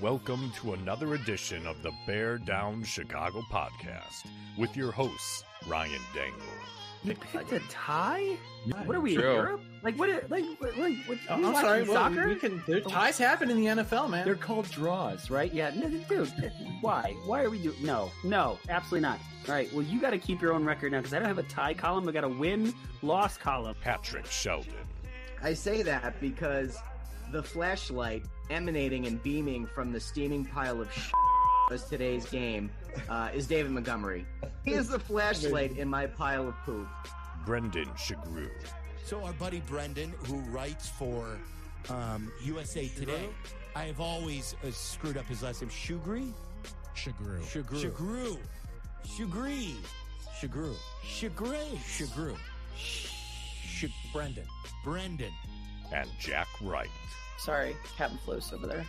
Welcome to another edition of the Bear Down Chicago podcast with your hosts, Ryan Dangle. That's a tie? What are we True. in Europe? Like what? I'm sorry. Soccer? We can. Ties happen in the NFL, man. They're called draws, right? Yeah, no, dude. Why? Why are we doing? No, absolutely not. All right. Well, you got to keep your own record now because I don't have a tie column. I got a win-loss column. Patrick Sheldon. I say that because the flashlight emanating and beaming from the steaming pile of was today's game is David Montgomery. He is the flashlight in my pile of poop. Brendan Shagrew. So our buddy Brendan, who writes for USA Today, I have always screwed up his last name. Shugri? Shagrew. Brendan. And Jack Wright. Sorry, Captain Flo's over there.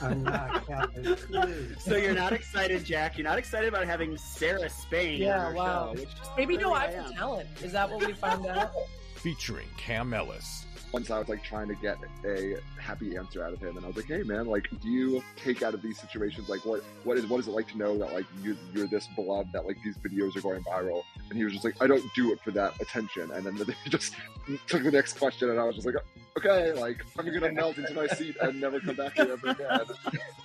I'm not Captain Clue. So you're not excited, Jack? You're not excited about having Sarah Spain? Yeah, on our wow. show, which Maybe no, clearly I'm I am. talent. Is that what we found out? Featuring Cam Ellis. Once I was like trying to get a happy answer out of him, and I was like, "Hey, man, like, do you take out of these situations like what is it like to know that like you're this beloved that like these videos are going viral?" And he was just like, "I don't do it for that attention." And then they just took the next question, and I was just like, "Okay, like I'm gonna melt into my seat and never come back here ever again."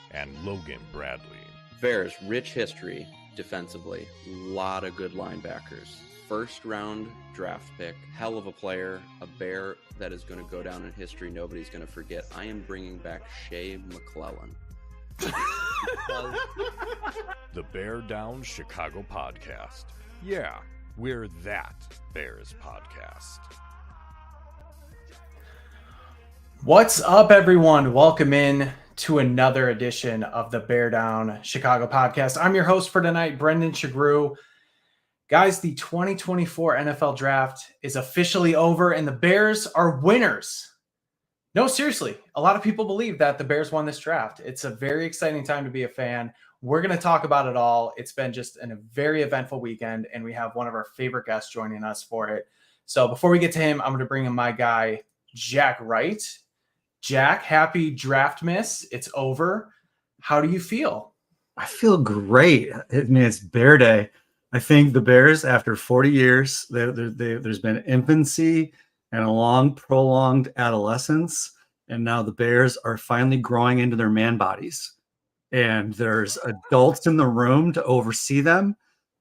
And Logan Bradley. Bears, rich history defensively. Lot of good linebackers. First round draft pick, hell of a player, a Bear that is going to go down in history. Nobody's going to forget. I am bringing back Shea McClellan. The Bear Down Chicago podcast. Yeah, we're that Bears podcast. What's up, everyone? Welcome in to another edition of the Bear Down Chicago podcast. I'm your host for tonight, Brendan Shagrew. Guys, the 2024 NFL Draft is officially over, and the Bears are winners. No, seriously, a lot of people believe that the Bears won this draft. It's a very exciting time to be a fan. We're going to talk about it all. It's been just a very eventful weekend, and we have one of our favorite guests joining us for it. So before we get to him, I'm going to bring in my guy, Jack Wright. Jack, happy draft miss. It's over. How do you feel? I feel great. I mean, it's Bear Day. I think the Bears, after 40 years, there's been infancy and a long, prolonged adolescence, and now the Bears are finally growing into their man bodies. And there's adults in the room to oversee them,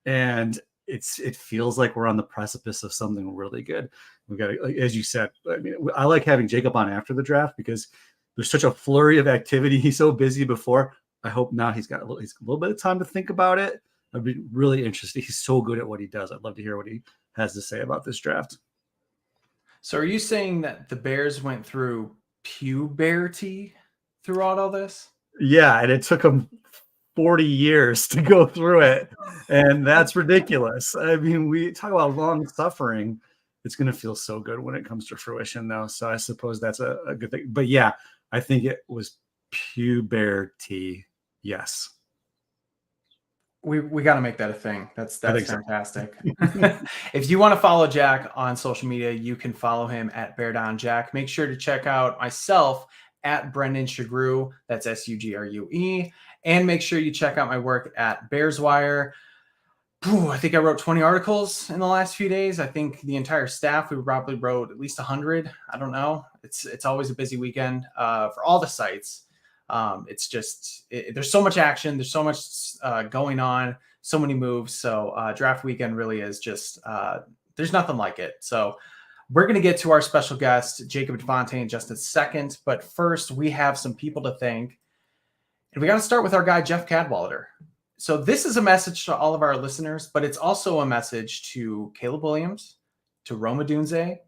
and it feels like we're on the precipice of something really good. We got, as you said, I mean, I like having Jacob on after the draft because there's such a flurry of activity. He's so busy before. I hope now he's got a little bit of time to think about it. I'd be really interested. He's so good at what he does. I'd love to hear what he has to say about this draft. So are you saying that the Bears went through puberty throughout all this? Yeah, and it took them 40 years to go through it, and that's ridiculous. I mean, we talk about long suffering. It's going to feel so good when it comes to fruition, though. So I suppose that's a good thing. But yeah, I think it was puberty. Yes. We got to make that a thing. That's fantastic. If you want to follow Jack on social media, you can follow him at Bear Down Jack. Make sure to check out myself at Brendan Shagrew. That's SUGRUE. And make sure you check out my work at Bears Wire. I think I wrote 20 articles in the last few days. I think the entire staff, we probably wrote at least 100. I don't know. It's always a busy weekend for all the sites. It's just there's so much action. There's so much going on, so many moves. So draft weekend really is just there's nothing like it. So we're going to get to our special guest, Jacob Infante, in just a second. But first, we have some people to thank. And we got to start with our guy, Jeff Cadwalader. So this is a message to all of our listeners, but it's also a message to Caleb Williams, to Rome Odunze,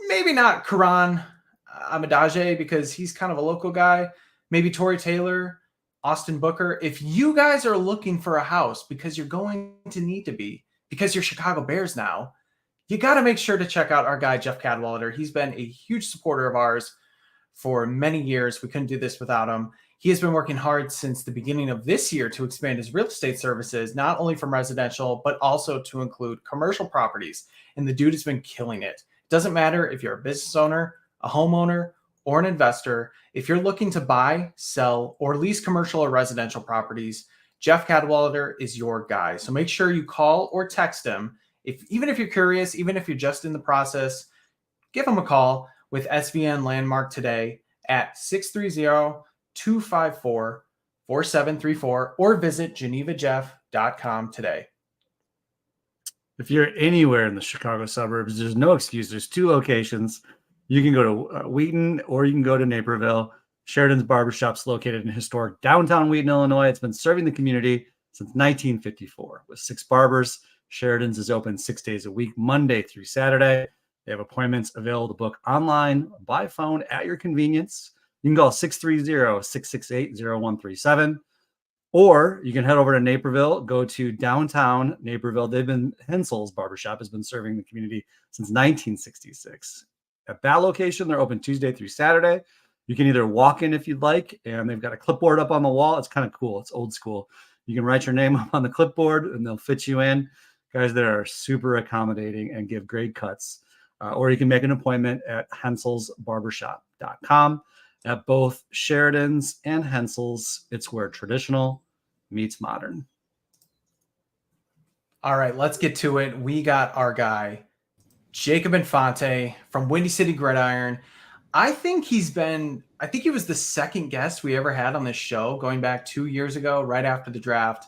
maybe not Kiran Amegadjie because he's kind of a local guy. Maybe Tory Taylor, Austin Booker. If you guys are looking for a house because you're going to need to be, because you're Chicago Bears now, you got to make sure to check out our guy, Jeff Cadwalader. He's been a huge supporter of ours for many years. We couldn't do this without him. He has been working hard since the beginning of this year to expand his real estate services, not only from residential, but also to include commercial properties. And the dude has been killing it. It doesn't matter if you're a business owner, a homeowner, or an investor, if you're looking to buy, sell, or lease commercial or residential properties, Jeff Cadwallader is your guy. So make sure you call or text him. Even if you're curious, even if you're just in the process, give him a call with SVN Landmark today at 630-254-4734 or visit genevajeff.com today. If you're anywhere in the Chicago suburbs, there's no excuse. There's 2 locations. You can go to Wheaton or you can go to Naperville. Sheridan's Barbershop's located in historic downtown Wheaton, Illinois. It's been serving the community since 1954. With 6 barbers, Sheridan's is open 6 days a week, Monday through Saturday. They have appointments available to book online, by phone, at your convenience. You can call 630-668-0137. Or you can head over to Naperville, go to downtown Naperville. Hensel's Barbershop has been serving the community since 1966. At that location, they're open Tuesday through Saturday. You can either walk in if you'd like, and they've got a clipboard up on the wall. It's kind of cool. It's old school. You can write your name up on the clipboard, and they'll fit you in. Guys that are super accommodating and give great cuts. Or you can make an appointment at henselsbarbershop.com. At both Sheridan's and Hensel's, it's where traditional meets modern. All right, let's get to it. We got our guy, Jacob Infante from Windy City Gridiron. I think he was the second guest we ever had on this show, going back 2 years ago, right after the draft.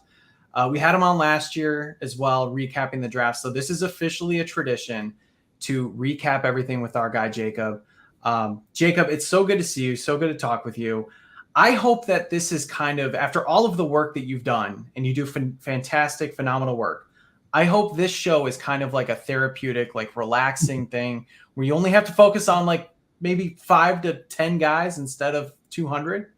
We had him on last year as well, recapping the draft. So this is officially a tradition to recap everything with our guy, Jacob. Jacob, it's so good to see you. So good to talk with you. I hope that this is kind of, after all of the work that you've done, and you do fantastic, phenomenal work, I hope this show is kind of like a therapeutic, like relaxing thing where you only have to focus on like maybe 5 to 10 guys instead of 200.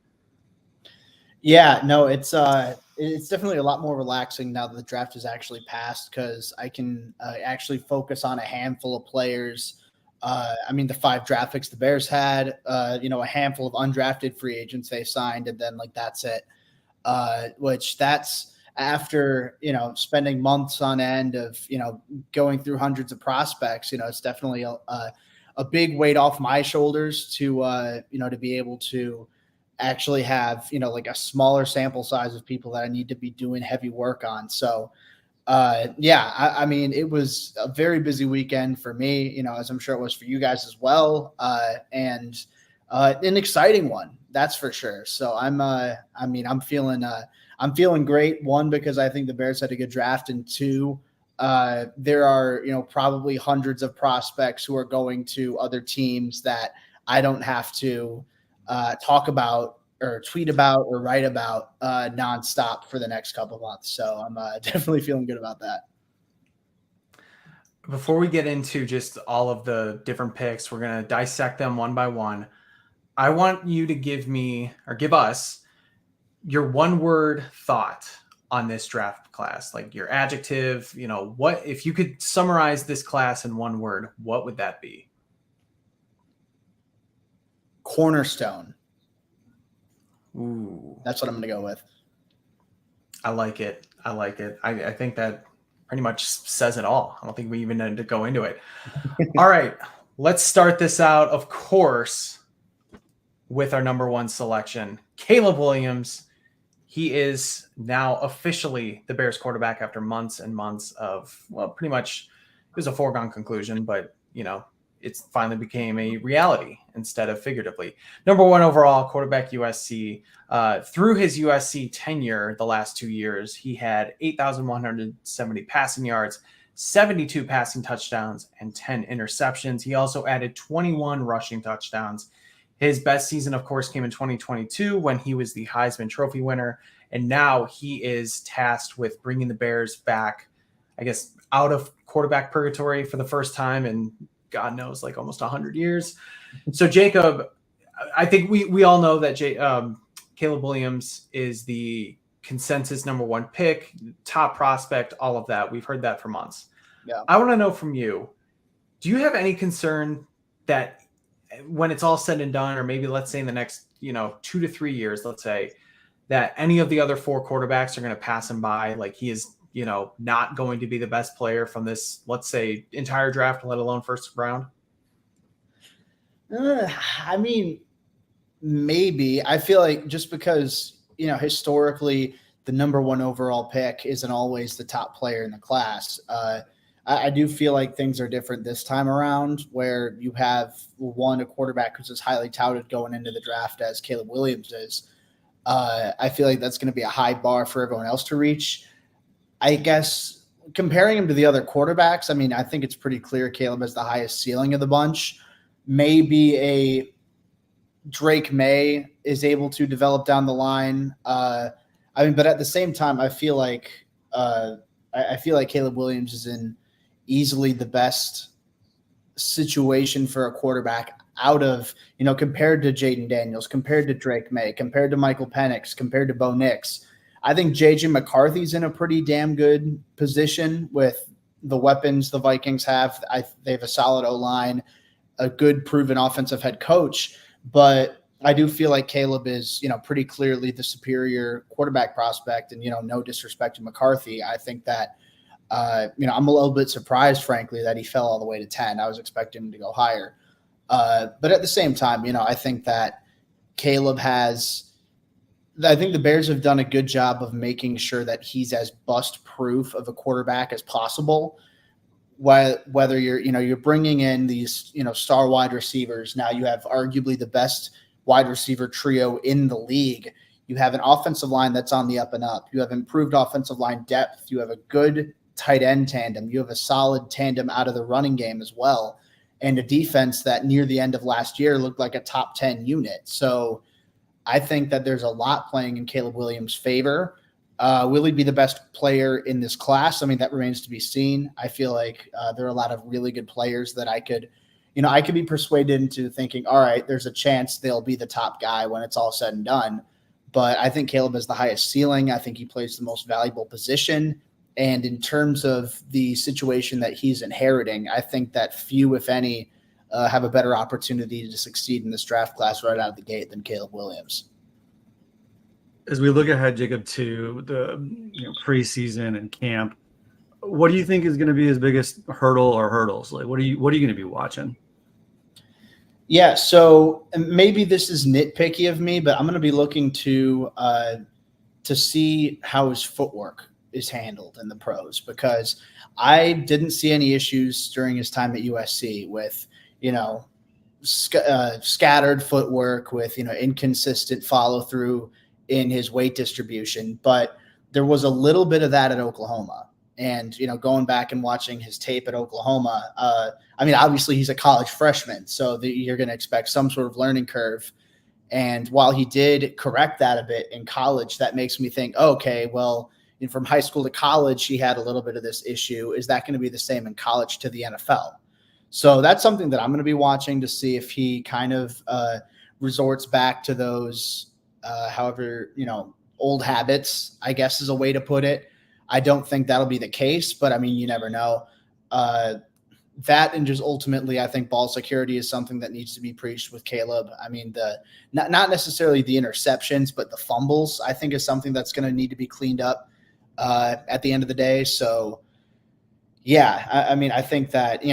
Yeah, no, it's definitely a lot more relaxing now that the draft is actually passed, because I can actually focus on a handful of players. The 5 draft picks the Bears had, a handful of undrafted free agents they signed, and then that's it. Which that's after, spending months on end of, going through hundreds of prospects. It's definitely a big weight off my shoulders to be able to actually have, a smaller sample size of people that I need to be doing heavy work on. So, it was a very busy weekend for me, as I'm sure it was for you guys as well. And an exciting one, that's for sure. So I'm feeling great. 1, because I think the Bears had a good draft, and 2, there are, probably hundreds of prospects who are going to other teams that I don't have to talk about or tweet about or write about nonstop for the next couple of months. So I'm definitely feeling good about that. Before we get into just all of the different picks, we're going to dissect them one by one. I want you to give us your 1-word thought on this draft class, like your adjective, what, if you could summarize this class in 1 word, what would that be? Cornerstone. Ooh, that's what I'm going to go with. I like it. I think that pretty much says it all. I don't think we even need to go into it. All right, let's start this out, of course, with our number 1 selection, Caleb Williams. He is now officially the Bears quarterback after months and months of, pretty much it was a foregone conclusion, but it finally became a reality instead of figuratively. Number 1 overall, quarterback USC. Through his USC tenure the last 2 years, he had 8,170 passing yards, 72 passing touchdowns, and 10 interceptions. He also added 21 rushing touchdowns. His best season, of course, came in 2022 when he was the Heisman Trophy winner. And now he is tasked with bringing the Bears back, I guess, out of quarterback purgatory for the first time in God knows, like almost 100 years. So Jacob, I think we all know that Caleb Williams is the consensus number 1 pick, top prospect, all of that. We've heard that for months. Yeah. I want to know from you, do you have any concern that when it's all said and done, or maybe let's say in the next, 2 to 3 years, let's say, that any of the other 4 quarterbacks are going to pass him by? Like he is, not going to be the best player from this, let's say, entire draft, let alone first round? maybe. I feel like just because, historically the number 1 overall pick isn't always the top player in the class. I do feel like things are different this time around, where you have a quarterback who's as highly touted going into the draft as Caleb Williams is. I feel like that's going to be a high bar for everyone else to reach. I guess comparing him to the other quarterbacks, I mean, I think it's pretty clear Caleb has the highest ceiling of the bunch. Maybe a Drake May is able to develop down the line. But at the same time, I feel like Caleb Williams is in easily the best situation for a quarterback out of, compared to Jaden Daniels, compared to Drake May, compared to Michael Penix, compared to Bo Nix. I think JJ McCarthy's in a pretty damn good position with the weapons the Vikings have. They have a solid O-line, a good proven offensive head coach, but I do feel like Caleb is, pretty clearly the superior quarterback prospect, and, no disrespect to McCarthy. I think that, I'm a little bit surprised, frankly, that he fell all the way to 10. I was expecting him to go higher. But at the same time, I think that I think the Bears have done a good job of making sure that he's as bust proof of a quarterback as possible. Whether you're bringing in these, star wide receivers. Now you have arguably the best wide receiver trio in the league. You have an offensive line that's on the up and up. You have improved offensive line depth. You have a good tight end tandem. You have a solid tandem out of the running game as well. And a defense that near the end of last year looked like a top 10 unit. So I think that there's a lot playing in Caleb Williams' favor. Will he be the best player in this class? I mean, that remains to be seen. I feel like there are a lot of really good players that I could be persuaded into thinking, all right, there's a chance they'll be the top guy when it's all said and done. But I think Caleb has the highest ceiling. I think he plays the most valuable position. And in terms of the situation that he's inheriting, I think that few, if any, have a better opportunity to succeed in this draft class right out of the gate than Caleb Williams. As we look ahead, Jacob, to the preseason and camp, what do you think is going to be his biggest hurdle or hurdles? Like, what are you going to be watching? Yeah, so maybe this is nitpicky of me, but I'm going to be looking to see how his footwork is handled in the pros, because I didn't see any issues during his time at USC with, scattered footwork, with, inconsistent follow through in his weight distribution. But there was a little bit of that at Oklahoma. And, going back and watching his tape at Oklahoma, obviously he's a college freshman, so you're going to expect some sort of learning curve. And while he did correct that a bit in college, that makes me think, okay, well, from high school to college, he had a little bit of this issue. Is that going to be the same in college to the NFL? So that's something that I'm going to be watching to see if he kind of resorts back to those, old habits, I guess is a way to put it. I don't think that'll be the case, but you never know. That, and just ultimately, I think ball security is something that needs to be preached with Caleb. Not necessarily the interceptions, but the fumbles, I think, is something that's going to need to be cleaned up at the end of the day. So, yeah, I think that,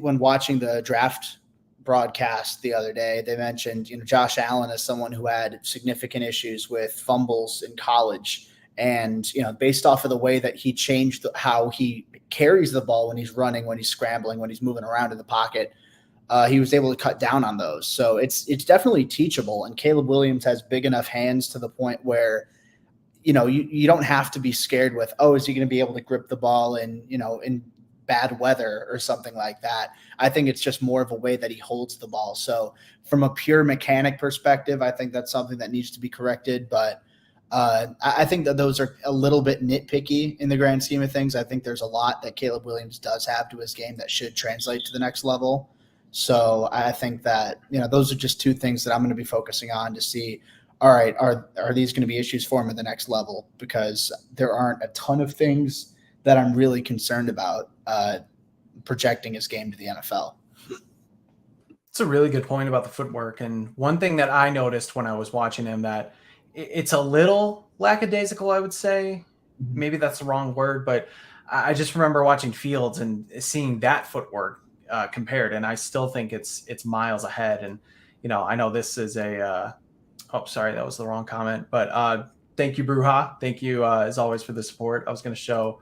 when watching the draft broadcast the other day, they mentioned, Josh Allen as someone who had significant issues with fumbles in college. And, based off of the way that he changed how he carries the ball when he's running, when he's scrambling, when he's moving around in the pocket, he was able to cut down on those. So it's definitely teachable. And Caleb Williams has big enough hands to the point where, you don't have to be scared with, oh, is he going to be able to grip the ball in bad weather or something like that. I think it's just more of a way that he holds the ball. So from a pure mechanic perspective, I think that's something that needs to be corrected. But I think that those are a little bit nitpicky in the grand scheme of things. I think there's a lot that Caleb Williams does have to his game that should translate to the next level. So I think that, those are just two things that I'm going to be focusing on to see, all right, are these going to be issues for him at the next level? Because there aren't a ton of things that I'm really concerned about projecting his game to the NFL. It's a really good point about the footwork. And one thing that I noticed when I was watching him, that it's a little lackadaisical, I would say. Maybe that's the wrong word, but I just remember watching Fields and seeing that footwork compared, and I still think it's miles ahead. And I know this is oh, sorry, that was the wrong comment. But thank you, Bruja. Thank you, as always, for the support. I was going to show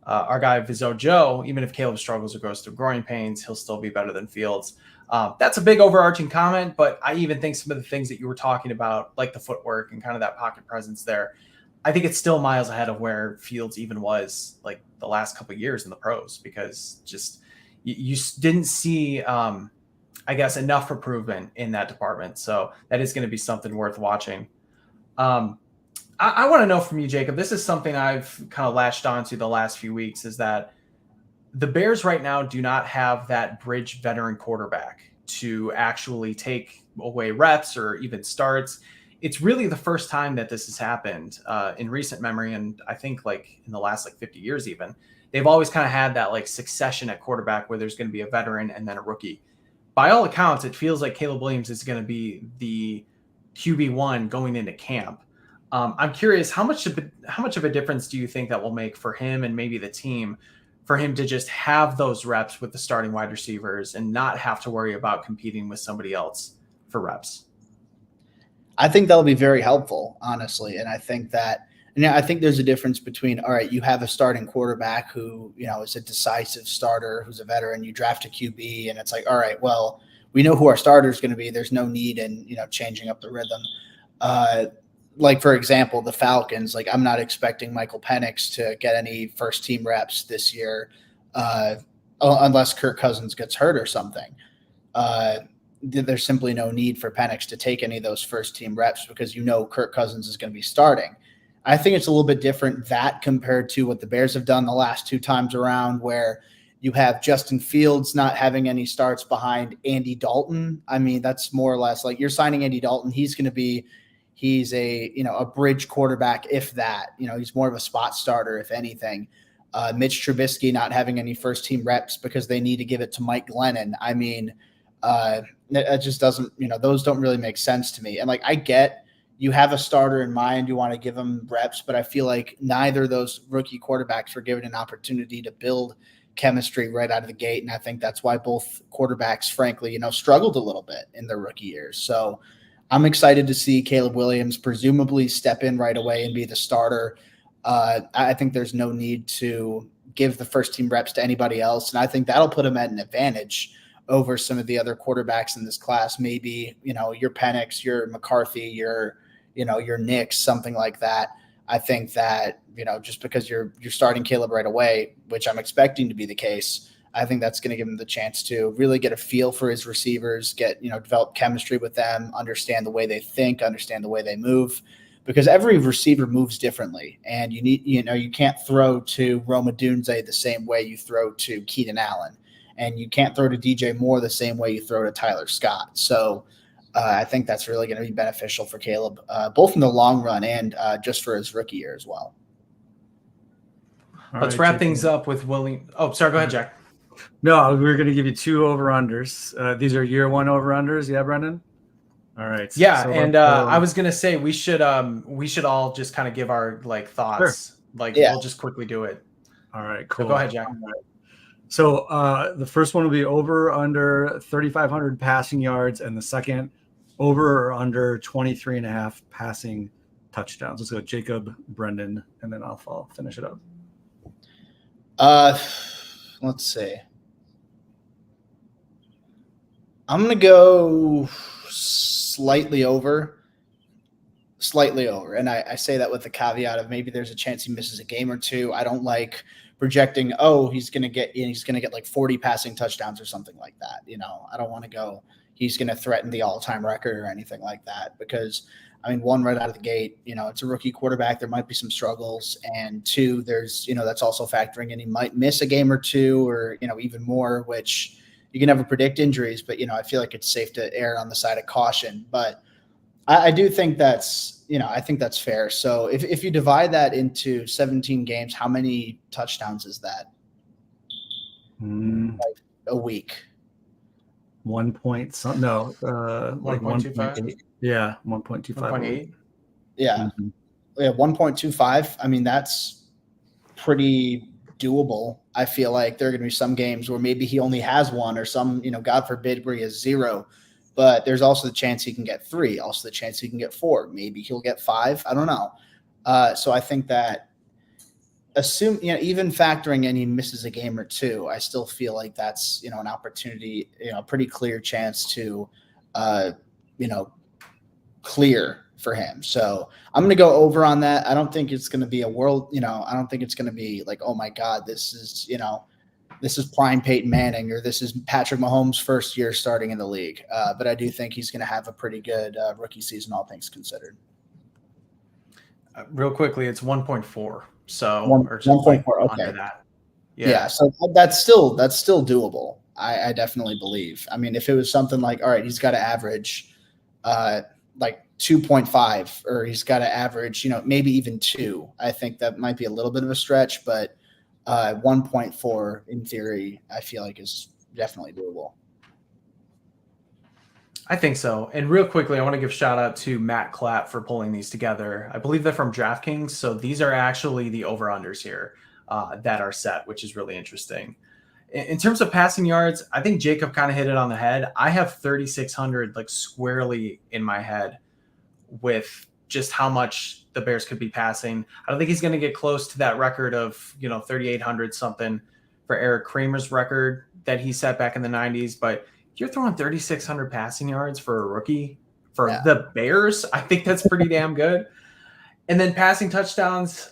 our guy, Vizzo Joe, even if Caleb struggles or goes through growing pains, he'll still be better than Fields. That's a big overarching comment, but I even think some of the things that you were talking about, like the footwork and kind of that pocket presence there, I think it's still miles ahead of where Fields even was like the last couple of years in the pros, because just you didn't see, I guess, enough improvement in that department. So that is going to be something worth watching. I want to know from you, Jacob, this is something I've kind of latched onto the last few weeks, is that the Bears right now do not have that bridge veteran quarterback to actually take away reps or even starts. It's really the first time that this has happened in recent memory. And I think like in the last 50 years, even they've always kind of had that like succession at quarterback where there's going to be a veteran and then a rookie. By all accounts, it feels like Caleb Williams is going to be the QB1 going into camp. I'm curious, how much of a difference do you think that will make for him and maybe the team, for him to just have those reps with the starting wide receivers and not have to worry about competing with somebody else for reps? I think that'll be very helpful, honestly. And I think there's a difference between, all right, you have a starting quarterback who, is a decisive starter, who's a veteran, you draft a QB, and it's like, all right, well, we know who our starter is going to be. There's no need in, changing up the rhythm. Like, for example, the Falcons, like I'm not expecting Michael Penix to get any first team reps this year unless Kirk Cousins gets hurt or something. There's simply no need for Penix to take any of those first team reps because Kirk Cousins is going to be starting. I think it's a little bit different that compared to what the Bears have done the last two times around, where you have Justin Fields not having any starts behind Andy Dalton. I mean, that's more or less like you're signing Andy Dalton. He's a bridge quarterback, if that. He's more of a spot starter, if anything. Mitch Trubisky not having any first team reps because they need to give it to Mike Glennon. I mean, it just doesn't, those don't really make sense to me. And like, I get you have a starter in mind, you want to give him reps, but I feel like neither of those rookie quarterbacks were given an opportunity to build chemistry right out of the gate. And I think that's why both quarterbacks, frankly, struggled a little bit in their rookie years. So I'm excited to see Caleb Williams presumably step in right away and be the starter. I think there's no need to give the first team reps to anybody else. And I think that'll put him at an advantage over some of the other quarterbacks in this class. Maybe, your Penix, your McCarthy, your Nix, something like that. I think that, just because you're starting Caleb right away, which I'm expecting to be the case, I think that's going to give him the chance to really get a feel for his receivers, develop chemistry with them, understand the way they think, understand the way they move, because every receiver moves differently. And you can't throw to Rome Odunze the same way you throw to Keenan Allen, and you can't throw to DJ Moore the same way you throw to Tyler Scott. So I think that's really going to be beneficial for Caleb, both in the long run and just for his rookie year as well. Let's wrap things up with William. Oh, sorry. Go ahead, Jack. No, we're going to give you two over-unders. These are year one over-unders. Yeah, Brendan? All right. Yeah, so I was going to say we should all just kind of give our thoughts. Sure. We'll just quickly do it. All right, cool. So go ahead, Jack. Right. So the first one will be over under 3,500 passing yards, and the second over or under 23.5 passing touchdowns. Let's go Jacob, Brendan, and then I'll finish it up. Let's see. I'm going to go slightly over. And I say that with the caveat of maybe there's a chance he misses a game or two. I don't like projecting, he's going to get like 40 passing touchdowns or something like that. I don't want to go, he's going to threaten the all-time record or anything like that, because one, right out of the gate, it's a rookie quarterback. There might be some struggles. And two, there's, that's also factoring in he might miss a game or two or, even more, which you can never predict injuries. But, I feel like it's safe to err on the side of caution. But I do think that's, I think that's fair. So if you divide that into 17 games, how many touchdowns is that? Like a week? 1 point something. No, 1.25. Yeah, 1.25. 1.8. Yeah. Mm-hmm. Yeah, 1.25. That's pretty doable. I feel like there are going to be some games where maybe he only has one, or some, God forbid, where he has zero but there's also the chance he can get 3, also the chance he can get 4. Maybe he'll get 5. I don't know. So I think that even factoring in he misses a game or 2, I still feel like that's, an opportunity, a pretty clear chance to, clear for him. So I'm going to go over on that. I don't think it's going to be I don't think it's going to be like, oh my God, this is prime Peyton Manning, or this is Patrick Mahomes' first year starting in the league. But I do think he's going to have a pretty good rookie season, all things considered. Real quickly, it's 1.4. So 1.4. Okay. Under that. Yeah. So that's still doable. I definitely believe. I mean, if it was something like, all right, he's got to average like 2.5, or he's got to average, maybe even 2. I think that might be a little bit of a stretch, but 1.4 in theory, I feel like is definitely doable. I think so. And real quickly, I want to give shout out to Matt Clapp for pulling these together. I believe they're from DraftKings. So these are actually the over-unders here that are set, which is really interesting. In terms of passing yards, I think Jacob kind of hit it on the head. I have 3,600 like squarely in my head with just how much the Bears could be passing. I don't think he's going to get close to that record of, 3,800 something for Eric Kramer's record that he set back in the 90s. But you're throwing 3,600 passing yards for a rookie for the Bears. I think that's pretty damn good. And then passing touchdowns,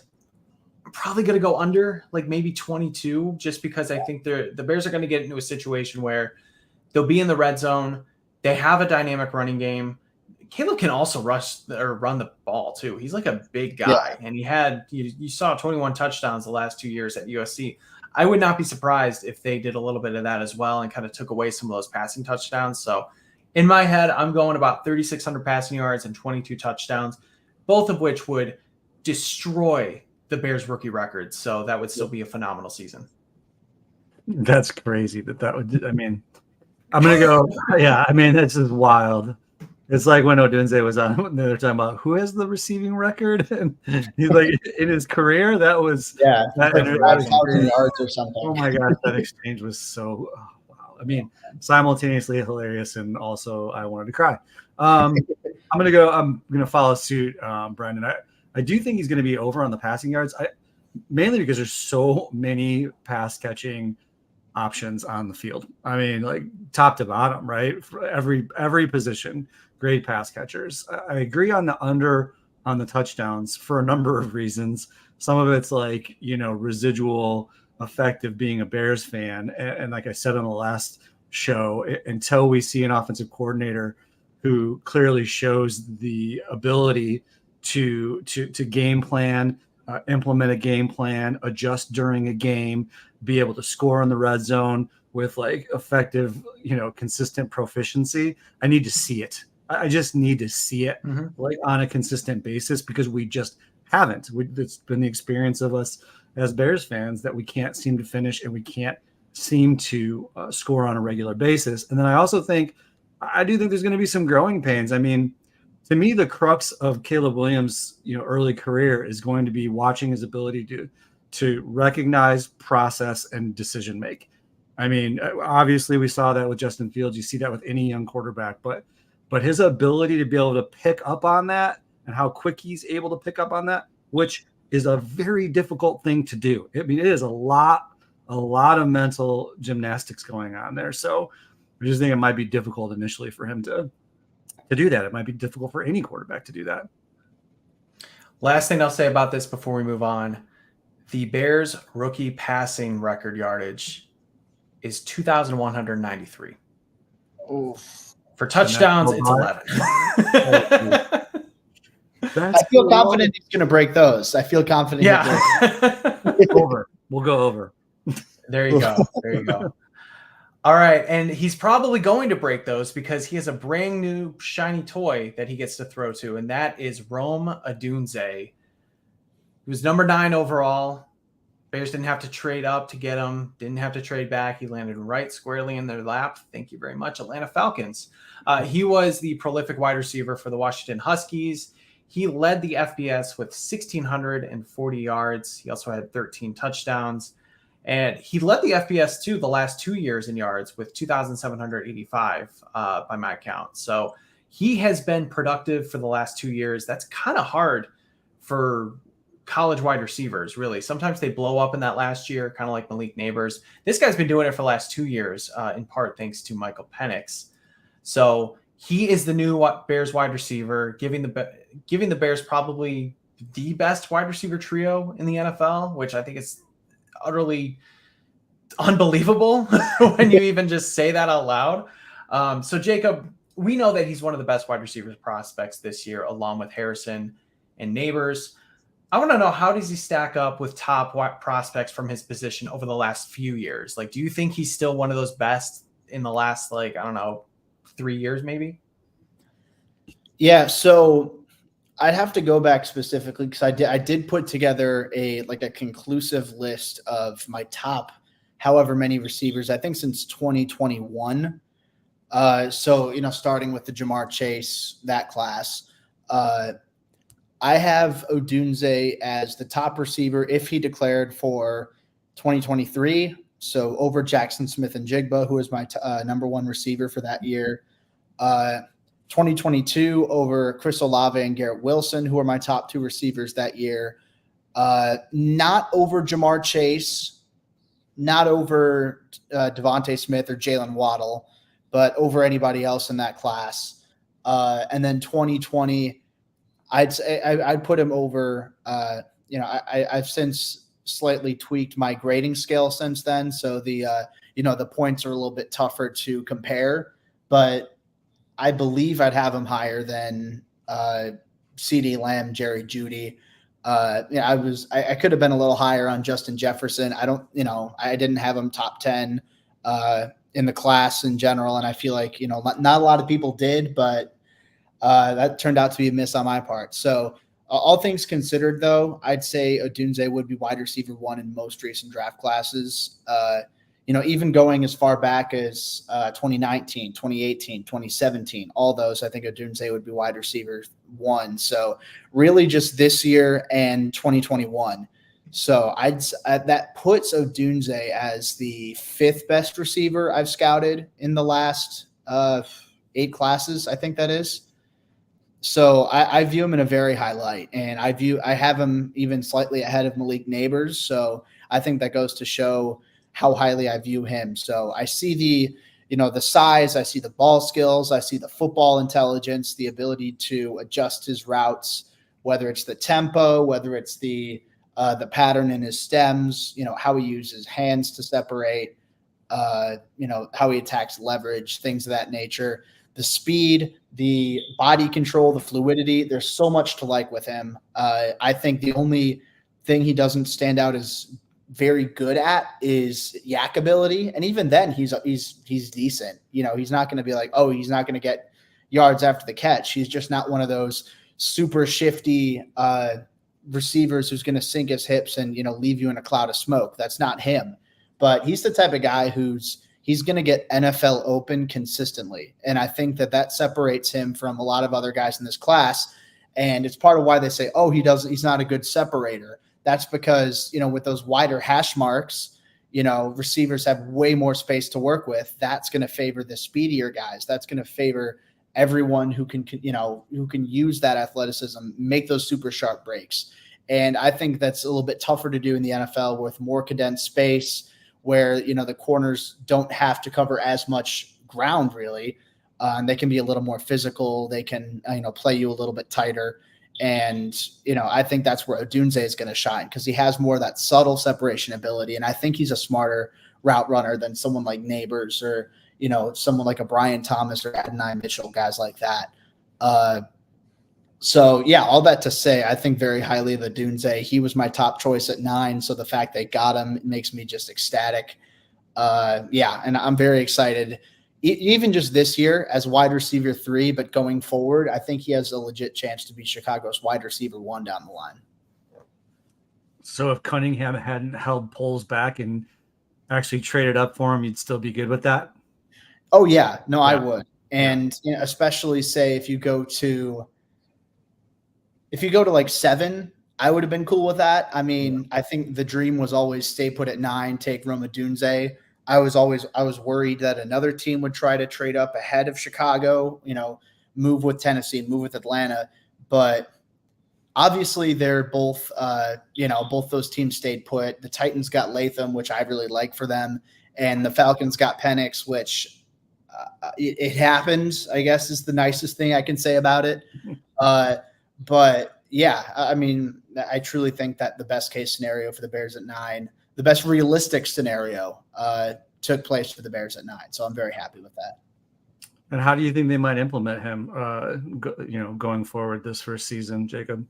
I'm probably going to go under like maybe 22, just because I think the Bears are going to get into a situation where they'll be in the red zone. They have a dynamic running game. Caleb can also run the ball too. He's like a big guy, and he had you saw 21 touchdowns the last 2 years at USC. I would not be surprised if they did a little bit of that as well and kind of took away some of those passing touchdowns. So in my head, I'm going about 3,600 passing yards and 22 touchdowns, both of which would destroy the Bears rookie record. So that would still be a phenomenal season. That's crazy that would, I mean, I'm going to go, yeah, I mean, that's just wild. It's like when Odunze was on, they were talking about who has the receiving record, and he's like, in his career, that was like 5,000 yards or something. Oh my gosh, that exchange was so wow. I mean, simultaneously hilarious, and also I wanted to cry. I'm gonna follow suit, Brendan. I do think he's gonna be over on the passing yards. Mainly because there's so many pass catching options on the field. I mean, like top to bottom, right? For every position, great pass catchers. I agree on the under on the touchdowns for a number of reasons. Some of it's like, residual effect of being a Bears fan. And like I said on the last show, until we see an offensive coordinator who clearly shows the ability to game plan, implement a game plan, adjust during a game, be able to score in the red zone with like effective, consistent proficiency. I need to see it. I just need to see it like on a consistent basis, because we just haven't. It's been the experience of us as Bears fans that we can't seem to finish, and we can't seem to score on a regular basis. And then I do think there's going to be some growing pains. I mean, to me, the crux of Caleb Williams' early career is going to be watching his ability to recognize, process, and decision make. I mean, obviously we saw that with Justin Fields. You see that with any young quarterback, but his ability to be able to pick up on that and how quick he's able to pick up on that, which is a very difficult thing to do. I mean, it is a lot of mental gymnastics going on there. So I just think it might be difficult initially for him to do that. It might be difficult for any quarterback to do that. Last thing I'll say about this before we move on, the Bears rookie passing record yardage is 2,193. Oof. For touchdowns, it's 11. I feel confident he's going to break those. I feel confident. Yeah. Over. We'll go over. There you go. All right. And he's probably going to break those because he has a brand new shiny toy that he gets to throw to, and that is Rome Odunze. He was number 9 overall. Bears didn't have to trade up to get him, didn't have to trade back. He landed right squarely in their lap. Thank you very much, Atlanta Falcons. He was the prolific wide receiver for the Washington Huskies. He led the FBS with 1,640 yards. He also had 13 touchdowns. And he led the FBS too the last 2 years in yards with 2,785 by my count. So he has been productive for the last 2 years. That's kind of hard for college wide receivers, really. Sometimes they blow up in that last year, kind of like Malik Neighbors. This guy's been doing it for the last 2 years, in part thanks to Michael Penix. So he is the new Bears wide receiver, giving the Bears probably the best wide receiver trio in the NFL, which I think is utterly unbelievable when you even just say that out loud. So Jacob, we know that he's one of the best wide receivers prospects this year, along with Harrison and Neighbors. I want to know, how does he stack up with top prospects from his position over the last few years? Like, do you think he's still one of those best in the last, 3 years maybe? Yeah, so I'd have to go back specifically because I did put together a conclusive list of my top however many receivers, I think since 2021. So, starting with the Jamar Chase, that class, I have Odunze as the top receiver if he declared for 2023. So over Jackson Smith and Jigba, who is my number one receiver for that year. 2022 over Chris Olave and Garrett Wilson, who are my top two receivers that year. Not over Jamar Chase, not over Devontae Smith or Jalen Waddle, but over anybody else in that class. And then 2020, I'd put him over. I've since slightly tweaked my grading scale since then, so the points are a little bit tougher to compare, but I believe I'd have him higher than CeeDee Lamb, Jerry Jeudy. I could have been a little higher on Justin Jefferson. I didn't have him top 10 in the class in general, and I feel like not a lot of people did, but that turned out to be a miss on my part. So all things considered, though, I'd say Odunze would be wide receiver 1 in most recent draft classes. Even going as far back as 2019, 2018, 2017, all those, I think Odunze would be wide receiver 1. So really just this year and 2021. So that puts Odunze as the 5th best receiver I've scouted in the last 8 classes, I think that is. So I view him in a very high light, and I have him even slightly ahead of Malik Neighbors. So I think that goes to show how highly I view him. So I see the size, I see the ball skills, I see the football intelligence, the ability to adjust his routes, whether it's the tempo, whether it's the pattern in his stems, how he uses hands to separate, how he attacks leverage, things of that nature, the speed, the body control, the fluidity. There's so much to like with him. I think the only thing he doesn't stand out as very good at is yak ability, and even then he's decent. He's not going to be like, oh, he's not going to get yards after the catch. He's just not one of those super shifty receivers who's going to sink his hips and leave you in a cloud of smoke. That's not him. But he's the type of guy he's going to get NFL open consistently, and I think that separates him from a lot of other guys in this class. And it's part of why they say, oh, he's not a good separator. That's because, with those wider hash marks, receivers have way more space to work with. That's going to favor the speedier guys. That's going to favor everyone who can use that athleticism, make those super sharp breaks. And I think that's a little bit tougher to do in the NFL with more condensed space where, the corners don't have to cover as much ground really. And they can be a little more physical. They can, play you a little bit tighter. And, I think that's where Odunze is going to shine because he has more of that subtle separation ability. And I think he's a smarter route runner than someone like Neighbors or, someone like a Brian Thomas or Adonai Mitchell, guys like that. So, yeah, all that to say, I think very highly of Odunze. He was my top choice at 9. So the fact they got him makes me just ecstatic. And I'm very excited. Even just this year as wide receiver 3, but going forward, I think he has a legit chance to be Chicago's wide receiver 1 down the line. So if Cunningham hadn't held Poles back and actually traded up for him, you'd still be good with that? Oh, yeah. No, yeah. I would. And especially say if you go to like 7, I would have been cool with that. I mean, I think the dream was always stay put at 9, take Rome Odunze. I was worried that another team would try to trade up ahead of Chicago, move with Tennessee, move with Atlanta. But obviously they're both, both those teams stayed put. The Titans got Latham, which I really like for them. And the Falcons got Penix, which it happens, I guess, is the nicest thing I can say about it. But yeah, I mean, I truly think that the best case scenario for the Bears at 9, the best realistic scenario took place for the Bears at 9. So I'm very happy with that. And how do you think they might implement him, going forward this first season, Jacob?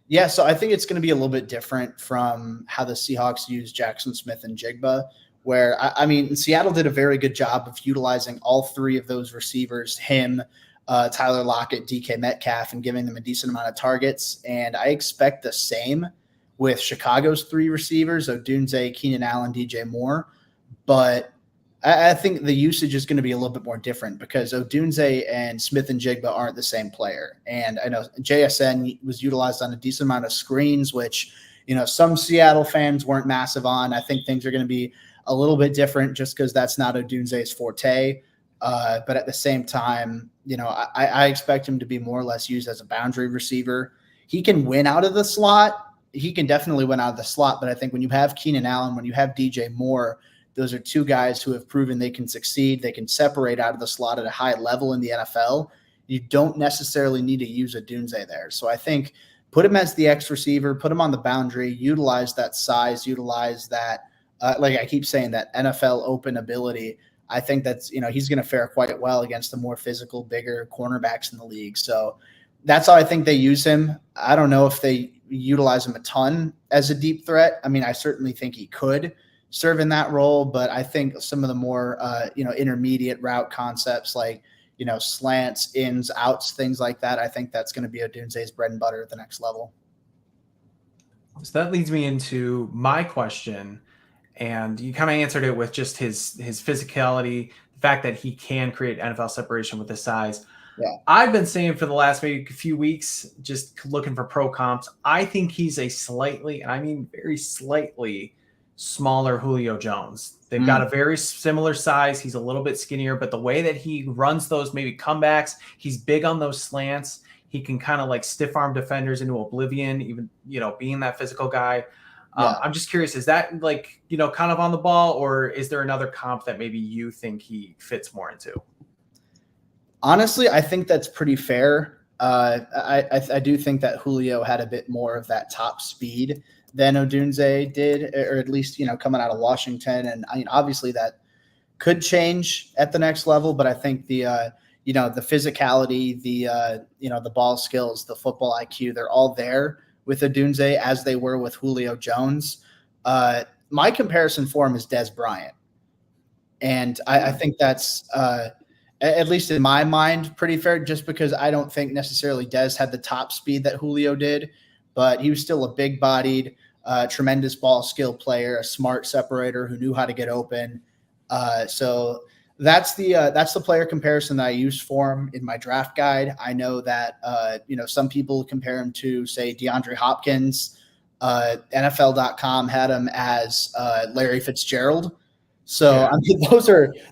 Yeah, so I think it's going to be a little bit different from how the Seahawks use Jackson Smith and Jigba, where, I mean, Seattle did a very good job of utilizing all 3 of those receivers, him, Tyler Lockett, DK Metcalf, and giving them a decent amount of targets. And I expect the same with Chicago's 3 receivers, Odunze, Keenan Allen, DJ Moore. But I think the usage is going to be a little bit more different because Odunze and Smith and Jigba aren't the same player. And I know JSN was utilized on a decent amount of screens, which, some Seattle fans weren't massive on. I think things are going to be a little bit different just because that's not Odunze's forte. But at the same time, I expect him to be more or less used as a boundary receiver. He can win out of the slot. He can definitely win out of the slot. But I think when you have Keenan Allen, when you have DJ Moore, those are 2 guys who have proven they can succeed. They can separate out of the slot at a high level in the NFL. You don't necessarily need to use Odunze there. So I think put him as the X receiver, put him on the boundary, utilize that size, utilize that, like I keep saying, that NFL open ability. I think that's, he's going to fare quite well against the more physical, bigger cornerbacks in the league. So that's how I think they use him. I don't know if they utilize him a ton as a deep threat. I mean, I certainly think he could serve in that role, but I think some of the more, intermediate route concepts like, slants, ins, outs, things like that, I think that's going to be Odunze's bread and butter at the next level. So that leads me into my question. And you kind of answered it with just his physicality, the fact that he can create NFL separation with his size. Yeah. I've been saying for the last maybe few weeks, just looking for pro comps, I think he's a slightly, and I mean very slightly, smaller Julio Jones. They've got a very similar size. He's a little bit skinnier, but the way that he runs those maybe comebacks, he's big on those slants. He can kind of like stiff arm defenders into oblivion, even, being that physical guy. I'm just curious, is that kind of on the ball, or is there another comp that maybe you think he fits more into? Honestly, I think that's pretty fair. I do think that Julio had a bit more of that top speed than Odunze did, or at least, coming out of Washington. And I mean, obviously that could change at the next level, but I think the physicality, the ball skills, the football IQ, they're all there with Odunze as they were with Julio Jones. My comparison for him is Dez Bryant. And I think that's, at least in my mind, pretty fair, just because I don't think necessarily Dez had the top speed that Julio did, but he was still a big-bodied, tremendous ball skill player, a smart separator who knew how to get open. So that's the player comparison that I used for him in my draft guide. I know that some people compare him to, say, DeAndre Hopkins. NFL.com had him as Larry Fitzgerald. So yeah. I mean,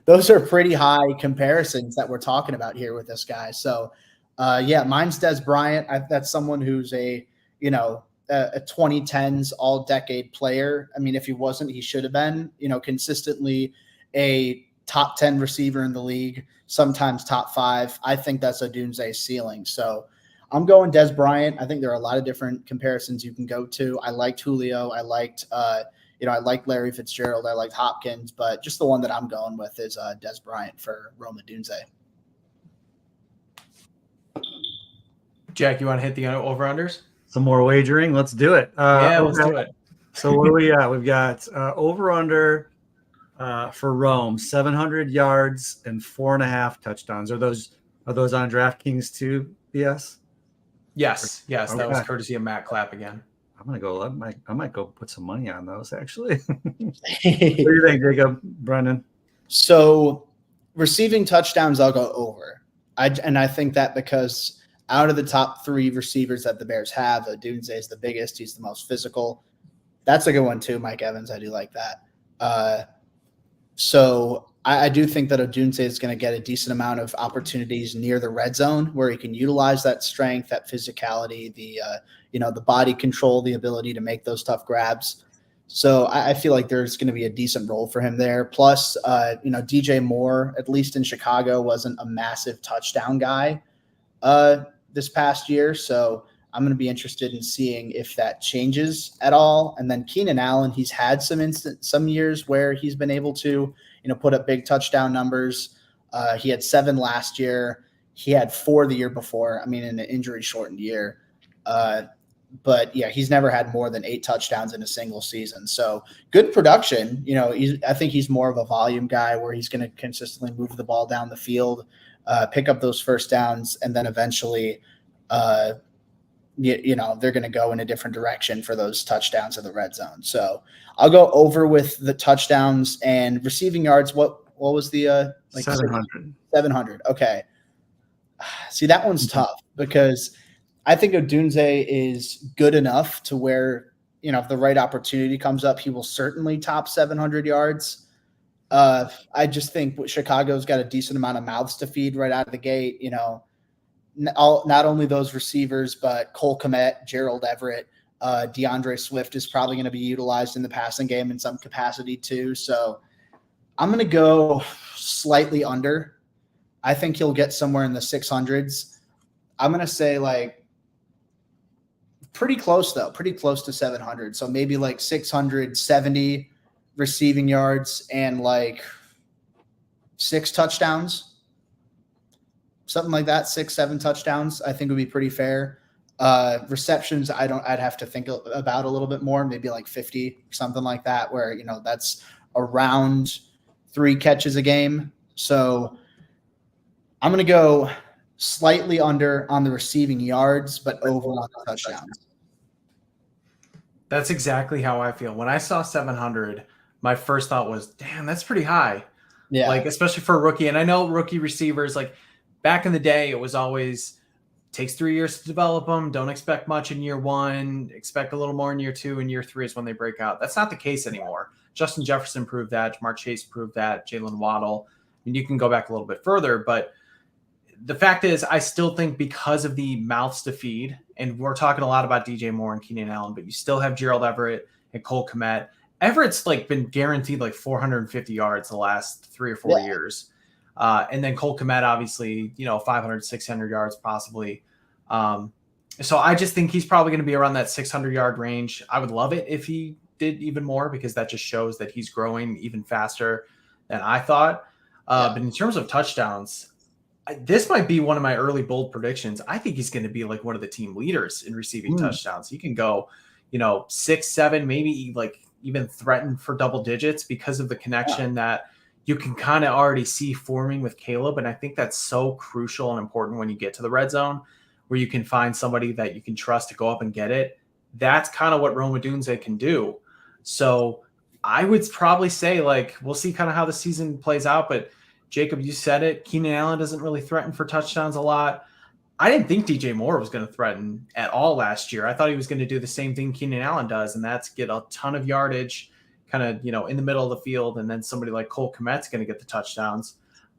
those are pretty high comparisons that we're talking about here with this guy. So mine's Dez Bryant. That's someone who's a 2010s all-decade player. I mean, if he wasn't, he should have been, consistently a top 10 receiver in the league, sometimes top 5. I think that's Odunze's ceiling. So I'm going Dez Bryant. I think there are a lot of different comparisons you can go to. I liked Julio. I liked Larry Fitzgerald. I liked Hopkins, but just the one that I'm going with is Dez Bryant for Rome Odunze. Jack, you want to hit the over-unders? Some more wagering. Let's do it. Let's do it. So what do we got? We've got over-under for Rome, 700 yards and 4.5 touchdowns. Are those on DraftKings too, BS? Yes. Okay. That was courtesy of Matt Clapp again. I'm gonna go. I might go put some money on those actually. What do you think, Jacob, Brendan? So receiving touchdowns, I'll go over. I think that because out of the top 3 receivers that the Bears have, Odunze is the biggest. He's the most physical. That's a good one too, Mike Evans. I do like that. So I do think that Odunze is going to get a decent amount of opportunities near the red zone where he can utilize that strength, that physicality, the body control, the ability to make those tough grabs. So I feel like there's going to be a decent role for him there. Plus, DJ Moore, at least in Chicago, wasn't a massive touchdown guy this past year. So I'm going to be interested in seeing if that changes at all. And then Keenan Allen, he's had some years where he's been able to, put up big touchdown numbers. He had 7 last year. He had 4 the year before. I mean, in an injury-shortened year. But yeah, he's never had more than 8 touchdowns in a single season. So good production. I think he's more of a volume guy where he's going to consistently move the ball down the field, pick up those first downs, and then eventually, they're going to go in a different direction for those touchdowns in the red zone. So I'll go over with the touchdowns and receiving yards. What was the 700? 700. Okay. See, that one's tough because I think Odunze is good enough to where, if the right opportunity comes up, he will certainly top 700 yards. I just think Chicago's got a decent amount of mouths to feed right out of the gate. Not only those receivers, but Cole Kmet, Gerald Everett, DeAndre Swift is probably going to be utilized in the passing game in some capacity too. So I'm going to go slightly under. I think he'll get somewhere in the 600s. I'm going to say pretty close to 700. So maybe 670 receiving yards and 6 touchdowns. Something like that, 6-7 touchdowns, I think would be pretty fair. Receptions, I'd have to think about a little bit more, maybe 50, something like that, where, that's around 3 catches a game. So I'm going to go slightly under on the receiving yards, but over on the touchdowns. That's exactly how I feel. When I saw 700, my first thought was, damn, that's pretty high. Yeah. Especially for a rookie. And I know rookie receivers, back in the day, it was always takes 3 years to develop them. Don't expect much in year 1. Expect a little more in year 2, and year 3 is when they break out. That's not the case anymore. Justin Jefferson proved that. Jamar Chase proved that. Jalen Waddle. I mean, you can go back a little bit further, but the fact is, I still think because of the mouths to feed, and we're talking a lot about DJ Moore and Keenan Allen, but you still have Gerald Everett and Cole Kmet. Everett's been guaranteed 450 yards the last 3 or 4 years. And then Cole Kmet, obviously, 500, 600 yards possibly. So I just think he's probably going to be around that 600-yard range. I would love it if he did even more because that just shows that he's growing even faster than I thought. But in terms of touchdowns, this might be one of my early bold predictions. I think he's going to be one of the team leaders in receiving touchdowns. He can go, 6, 7, maybe even threaten for double digits because of the connection that you can kind of already see forming with Caleb. And I think that's so crucial and important when you get to the red zone where you can find somebody that you can trust to go up and get it. That's kind of what Rome Odunze can do. So I would probably say we'll see kind of how the season plays out, but Jacob, you said it. Keenan Allen doesn't really threaten for touchdowns a lot. I didn't think DJ Moore was going to threaten at all last year. I thought he was going to do the same thing Keenan Allen does, and that's get a ton of yardage kind of, in the middle of the field, and then somebody like Cole Kmet's going to get the touchdowns.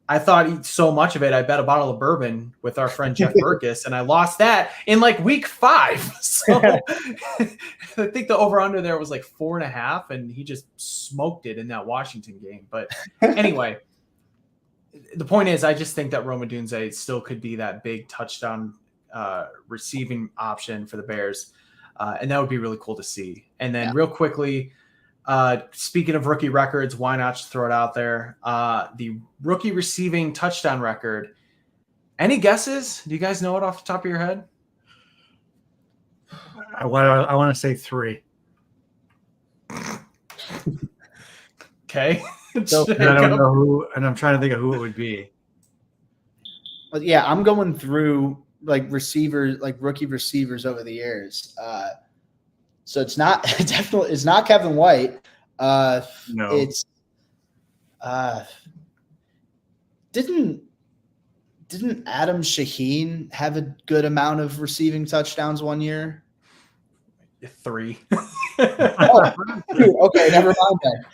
I thought so much of it, I bet a bottle of bourbon with our friend Jeff Burkus, and I lost that in week 5. So I think the over-under there was 4.5, and he just smoked it in that Washington game. But anyway, the point is, I just think that Rome Odunze still could be that big touchdown receiving option for the Bears, and that would be really cool to see. And then real quickly, speaking of rookie records, why not just throw it out there? The rookie receiving touchdown record. Any guesses? Do you guys know it off the top of your head? I want to say 3. Okay. And I don't know who, and I'm trying to think of who it would be. But yeah, I'm going through receivers, rookie receivers over the years. So it's not definitely it's not Kevin White. No, it's didn't Didn't Adam Shaheen have a good amount of receiving touchdowns one year? 3. Oh, okay, never mind then.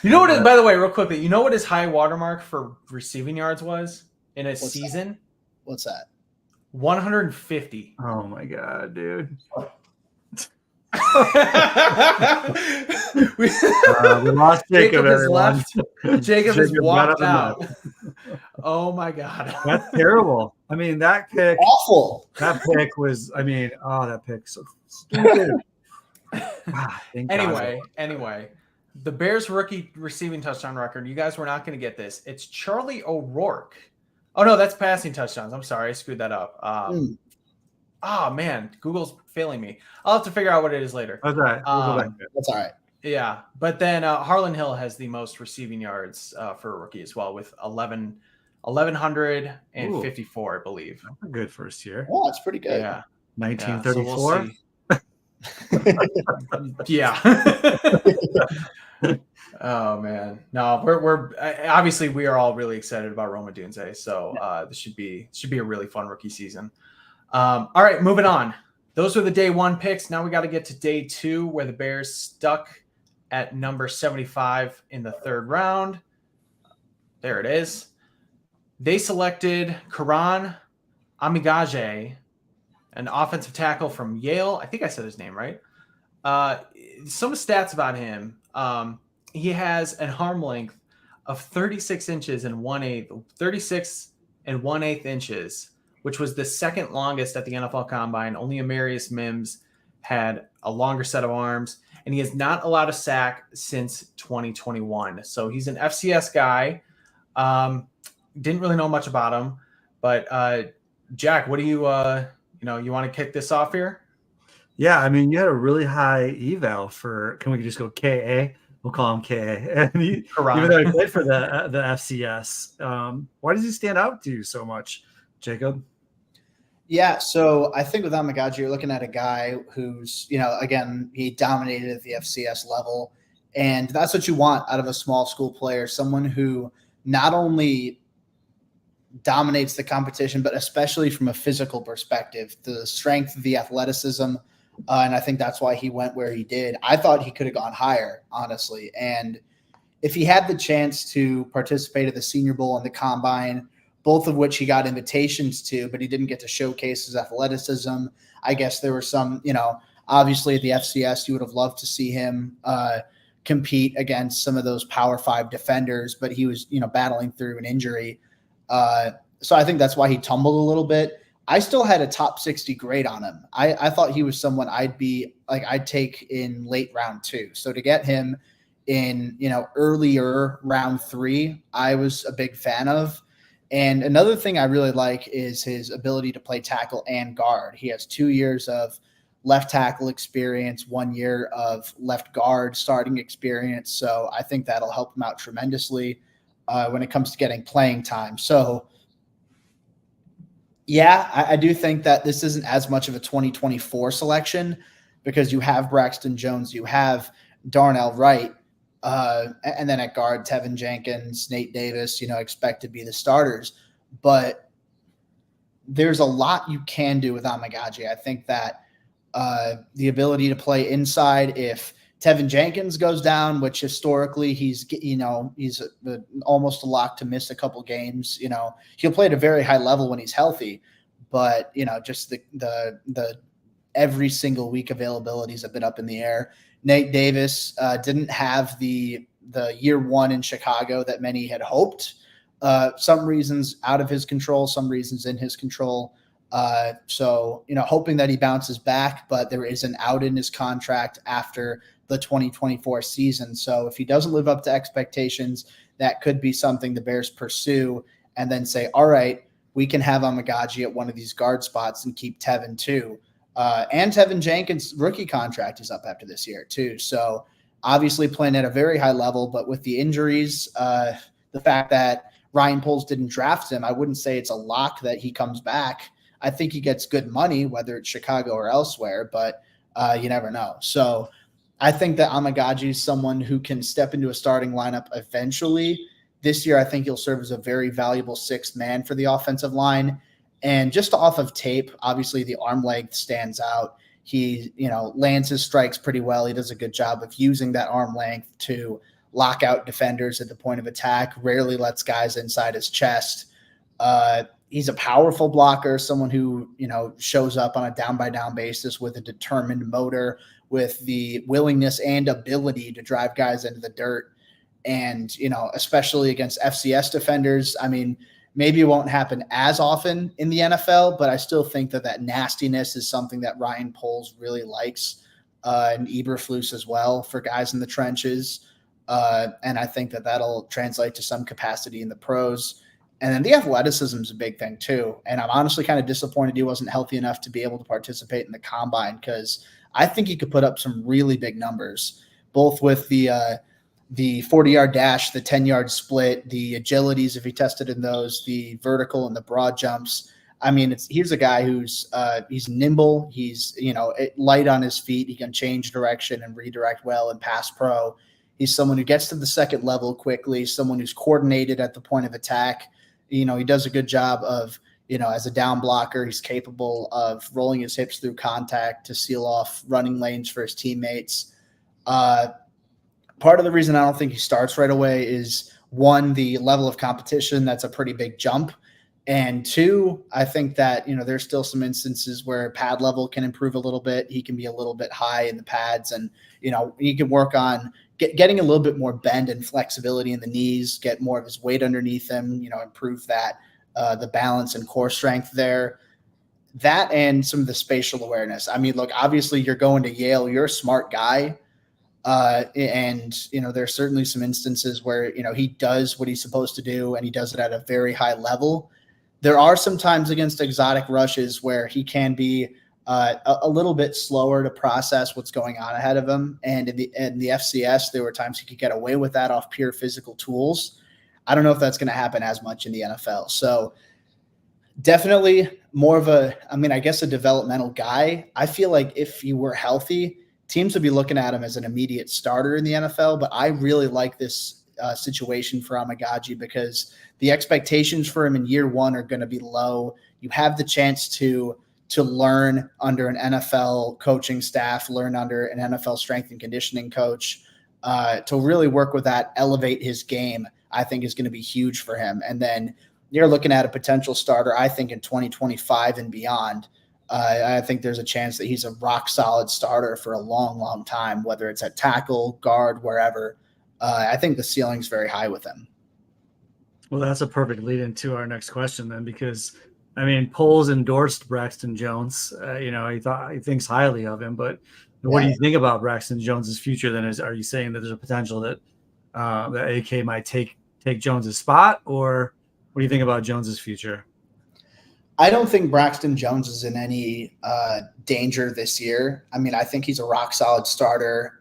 You know what? By the way, real quickly, you know what his high watermark for receiving yards was in a season? What's that? 150. Oh my god, dude. we lost Jacob has left. Jacob has walked out. Oh my god. That's terrible. I mean, that pick. Awful. That pick was, that pick so stupid. Anyway, the Bears rookie receiving touchdown record, you guys were not going to get this. It's Charlie O'Rourke. Oh, no, that's passing touchdowns. I'm sorry. I screwed that up. Oh, man. Google's failing me. I'll have to figure out what it is later. That's all right. That's all right. Yeah. But then Harlan Hill has the most receiving yards for a rookie as well with 1,154, I believe. That's a good first year. Oh, that's pretty good. Yeah. 1934. Yeah. Oh man, no, we're obviously we are all really excited about Rome Odunze, so this should be a really fun rookie season. All right, moving on. Those were the day 1 picks. Now we got to get to day 2, where the Bears stuck at number 75 in the 3rd round. There it is. They selected Kiran Amegadjie, an offensive tackle from Yale. I think I said his name right. Some stats about him. He has an arm length of 36 inches and 1/8 inches, which was the second longest at the NFL Combine. Only Amarius Mims had a longer set of arms, and he has not allowed a sack since 2021. So he's an FCS guy. Didn't really know much about him, but Jack, what do you you want to kick this off here? Yeah, I mean, you had a really high eval for. Can we just go KA? We'll call him KA. And even though he played for the FCS, why does he stand out to you so much, Jacob? Yeah, so I think with Amegadjie, you're looking at a guy who's, again, he dominated at the FCS level, and that's what you want out of a small school player, someone who not only dominates the competition, but especially from a physical perspective, the strength, the athleticism, and I think that's why he went where he did. I thought he could have gone higher, honestly, and if he had the chance to participate at the Senior Bowl and the Combine, both of which he got invitations to, but he didn't get to showcase his athleticism. I guess there were some, obviously at the FCS, you would have loved to see him compete against some of those Power 5 defenders, but he was, battling through an injury. So I think that's why he tumbled a little bit. I still had a top 60 grade on him. I thought he was someone I'd take in late round 2. So to get him in, earlier round 3, I was a big fan of. And another thing I really like is his ability to play tackle and guard. He has 2 years of left tackle experience, 1 year of left guard starting experience. So I think that'll help him out tremendously when it comes to getting playing time. So yeah, I do think that this isn't as much of a 2024 selection because you have Braxton Jones, you have Darnell Wright, and then at guard, Tevin Jenkins, Nate Davis, expect to be the starters. But there's a lot you can do with Amegadjie. I think that the ability to play inside, if Tevin Jenkins goes down, which historically he's almost a lock to miss a couple games. He'll play at a very high level when he's healthy, but just the every single week availabilities have been up in the air. Nate Davis didn't have the year 1 in Chicago that many had hoped. Some reasons out of his control, some reasons in his control. So hoping that he bounces back, but there is an out in his contract after the 2024 season. So if he doesn't live up to expectations, that could be something the Bears pursue and then say, all right, we can have Amegadjie at one of these guard spots and keep Tevin too. And Tevin Jenkins' rookie contract is up after this year too. So obviously playing at a very high level, but with the injuries, the fact that Ryan Poles didn't draft him, I wouldn't say it's a lock that he comes back. I think he gets good money, whether it's Chicago or elsewhere, but you never know. So I think that Amegadjie is someone who can step into a starting lineup eventually This year, I think he'll serve as a very valuable sixth man for the offensive line. And just off of tape, obviously the arm length stands out. He, lands his strikes pretty well. He does a good job of using that arm length to lock out defenders at the point of attack, rarely lets guys inside his chest. He's a powerful blocker, someone who, shows up on a down-by-down basis with a determined motor, with the willingness and ability to drive guys into the dirt. And, especially against FCS defenders, I mean, maybe it won't happen as often in the NFL, but I still think that nastiness is something that Ryan Poles really likes, and Eberflus as well for guys in the trenches. And I think that'll translate to some capacity in the pros. And then the athleticism is a big thing too. And I'm honestly kind of disappointed he wasn't healthy enough to be able to participate in the combine, because I think he could put up some really big numbers, both with the 40-yard dash, the 10-yard split, the agilities if he tested in those, the vertical and the broad jumps. I mean, here's a guy who's he's nimble. He's light on his feet. He can change direction and redirect well in pass pro. He's someone who gets to the second level quickly. Someone who's coordinated at the point of attack. He does a good job of as a down blocker. He's capable of rolling his hips through contact to seal off running lanes for his teammates. Part of the reason I don't think he starts right away is, one, the level of competition. That's a pretty big jump. And two, I think that, there's still some instances where pad level can improve a little bit. He can be a little bit high in the pads, and, he can work on getting a little bit more bend and flexibility in the knees, get more of his weight underneath him, improve that, the balance and core strength there. That and some of the spatial awareness. I mean, look, obviously you're going to Yale, you're a smart guy. And there's certainly some instances where, he does what he's supposed to do, and he does it at a very high level. There are some times against exotic rushes where he can be a little bit slower to process what's going on ahead of him. And in the FCS, there were times he could get away with that off pure physical tools. I don't know if that's going to happen as much in the NFL. So definitely more of a developmental guy. I feel like if he were healthy, teams would be looking at him as an immediate starter in the NFL. But I really like this situation for Amegadjie, because the expectations for him in year one are going to be low. You have the chance to learn under an NFL coaching staff, learn under an NFL strength and conditioning coach, to really work with that, elevate his game, I think is going to be huge for him. And then you're looking at a potential starter, I think, in 2025 and beyond. I think there's a chance that he's a rock solid starter for a long, long time, whether it's at tackle, guard, wherever. I think the ceiling's very high with him. Well, that's a perfect lead into our next question then, because Poles endorsed Braxton Jones. He thinks highly of him, but what do you think about Braxton Jones's future then? Are you saying that there's a potential that that AK might take Jones's spot, or what do you think about Jones's future? I don't think Braxton Jones is in any danger this year. I think he's a rock solid starter.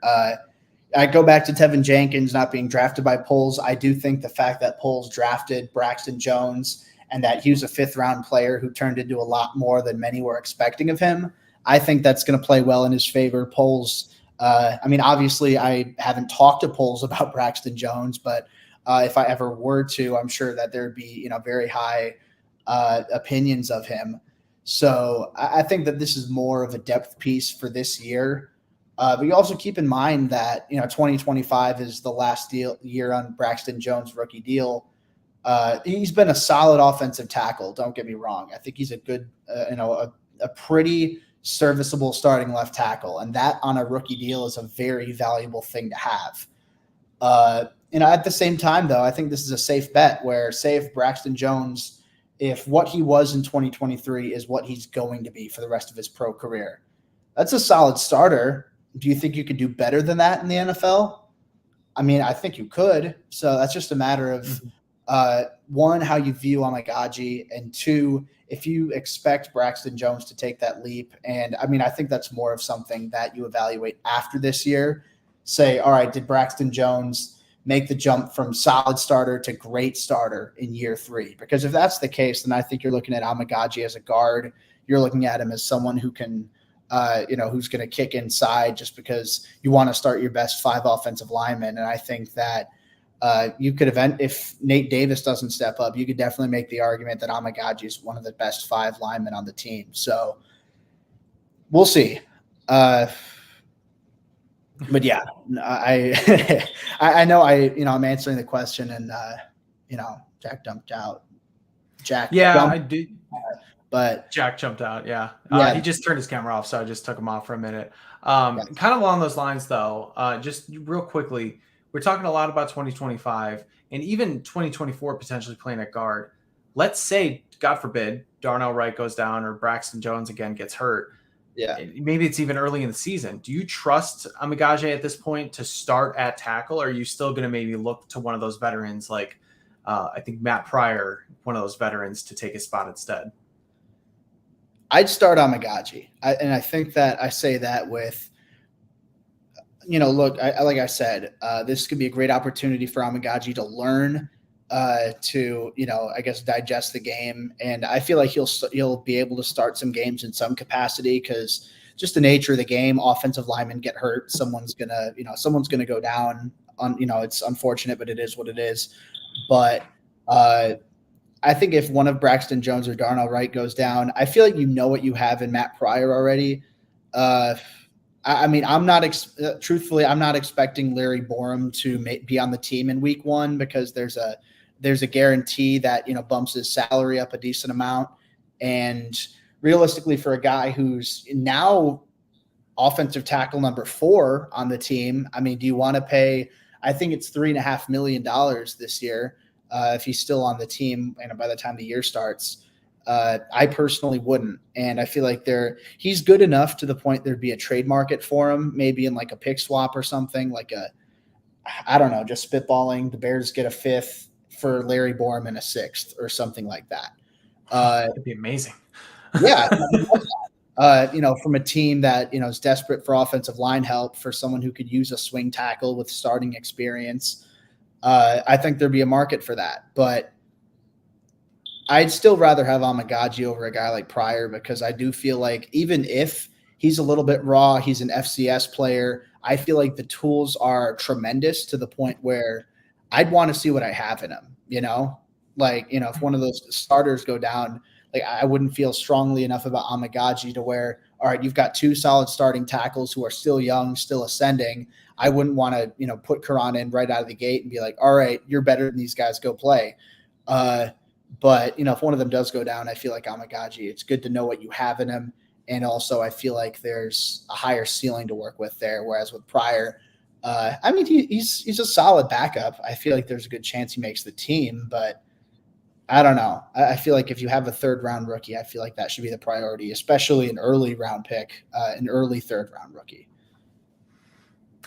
I go back to Tevin Jenkins not being drafted by Poles. I do think the fact that Poles drafted Braxton Jones and that he was a fifth-round player who turned into a lot more than many were expecting of him, I think that's going to play well in his favor. Poles, obviously I haven't talked to Poles about Braxton Jones, but if I ever were to, I'm sure that there'd be, very high opinions of him. So I think that this is more of a depth piece for this year. But you also keep in mind that, 2025 is the last year on Braxton Jones' rookie deal. He's been a solid offensive tackle. Don't get me wrong. I think he's a good, a pretty serviceable starting left tackle. And that on a rookie deal is a very valuable thing to have. At the same time, though, I think this is a safe bet where, say, if Braxton Jones, if what he was in 2023 is what he's going to be for the rest of his pro career, that's a solid starter. Do you think you could do better than that in the NFL? I think you could. So that's just a matter of, one, how you view Amegadjie, and two, if you expect Braxton Jones to take that leap. And I think that's more of something that you evaluate after this year. Say, all right, did Braxton Jones make the jump from solid starter to great starter in year 3? Because if that's the case, then I think you're looking at Amegadjie as a guard. You're looking at him as someone who can, who's going to kick inside just because you want to start your best 5 offensive linemen. And I think that You could if Nate Davis doesn't step up, you could definitely make the argument that Amegadjie is one of the best 5 linemen on the team. So we'll see. But yeah, I know I'm answering the question, and Jack jumped out. I did. But Jack jumped out. Yeah. Yeah. He just turned his camera off, so I just took him off for a minute. Kind of along those lines, though, just real quickly, we're talking a lot about 2025 and even 2024 potentially playing at guard. Let's say, God forbid, Darnell Wright goes down or Braxton Jones again gets hurt. Yeah. Maybe it's even early in the season. Do you trust Amegadjie at this point to start at tackle, or are you still going to maybe look to one of those veterans like I think Matt Pryor, one of those veterans, to take his spot instead? I'd start Amegadjie. And I think that I say that with, look, like I said, this could be a great opportunity for Amegadjie to learn, to, I guess, digest the game. And I feel like he'll be able to start some games in some capacity, because just the nature of the game, offensive linemen get hurt. Someone's going to go down on, it's unfortunate, but it is what it is. But, I think if one of Braxton Jones or Darnell Wright goes down, I feel like what you have in Matt Pryor already. I'm not expecting Larry Borum to be on the team in week 1, because there's a guarantee that, bumps his salary up a decent amount. And realistically, for a guy who's now offensive tackle number 4 on the team, do you want to pay, I think it's $3.5 million this year, if he's still on the team and by the time the year starts. I personally wouldn't. And I feel like he's good enough to the point there'd be a trade market for him, maybe in like a pick swap or something, I don't know, just spitballing. The Bears get a 5th for Larry Borum and a 6th or something like that. That'd be amazing. Yeah. From a team that, is desperate for offensive line help, for someone who could use a swing tackle with starting experience. I think there'd be a market for that, but I'd still rather have Amegadjie over a guy like Pryor, because I do feel like even if he's a little bit raw, he's an FCS player, I feel like the tools are tremendous to the point where I'd want to see what I have in him, if one of those starters go down, I wouldn't feel strongly enough about Amegadjie to where, all right, you've got 2 solid starting tackles who are still young, still ascending. I wouldn't want to, put Kiran in right out of the gate and be like, all right, you're better than these guys, go play. But, if one of them does go down, I feel like Amegadjie, it's good to know what you have in him. And also I feel like there's a higher ceiling to work with there. Whereas with Pryor, he's a solid backup. I feel like there's a good chance he makes the team, but I don't know. I feel like if you have a 3rd-round rookie, I feel like that should be the priority, especially an early round pick, an early 3rd-round rookie.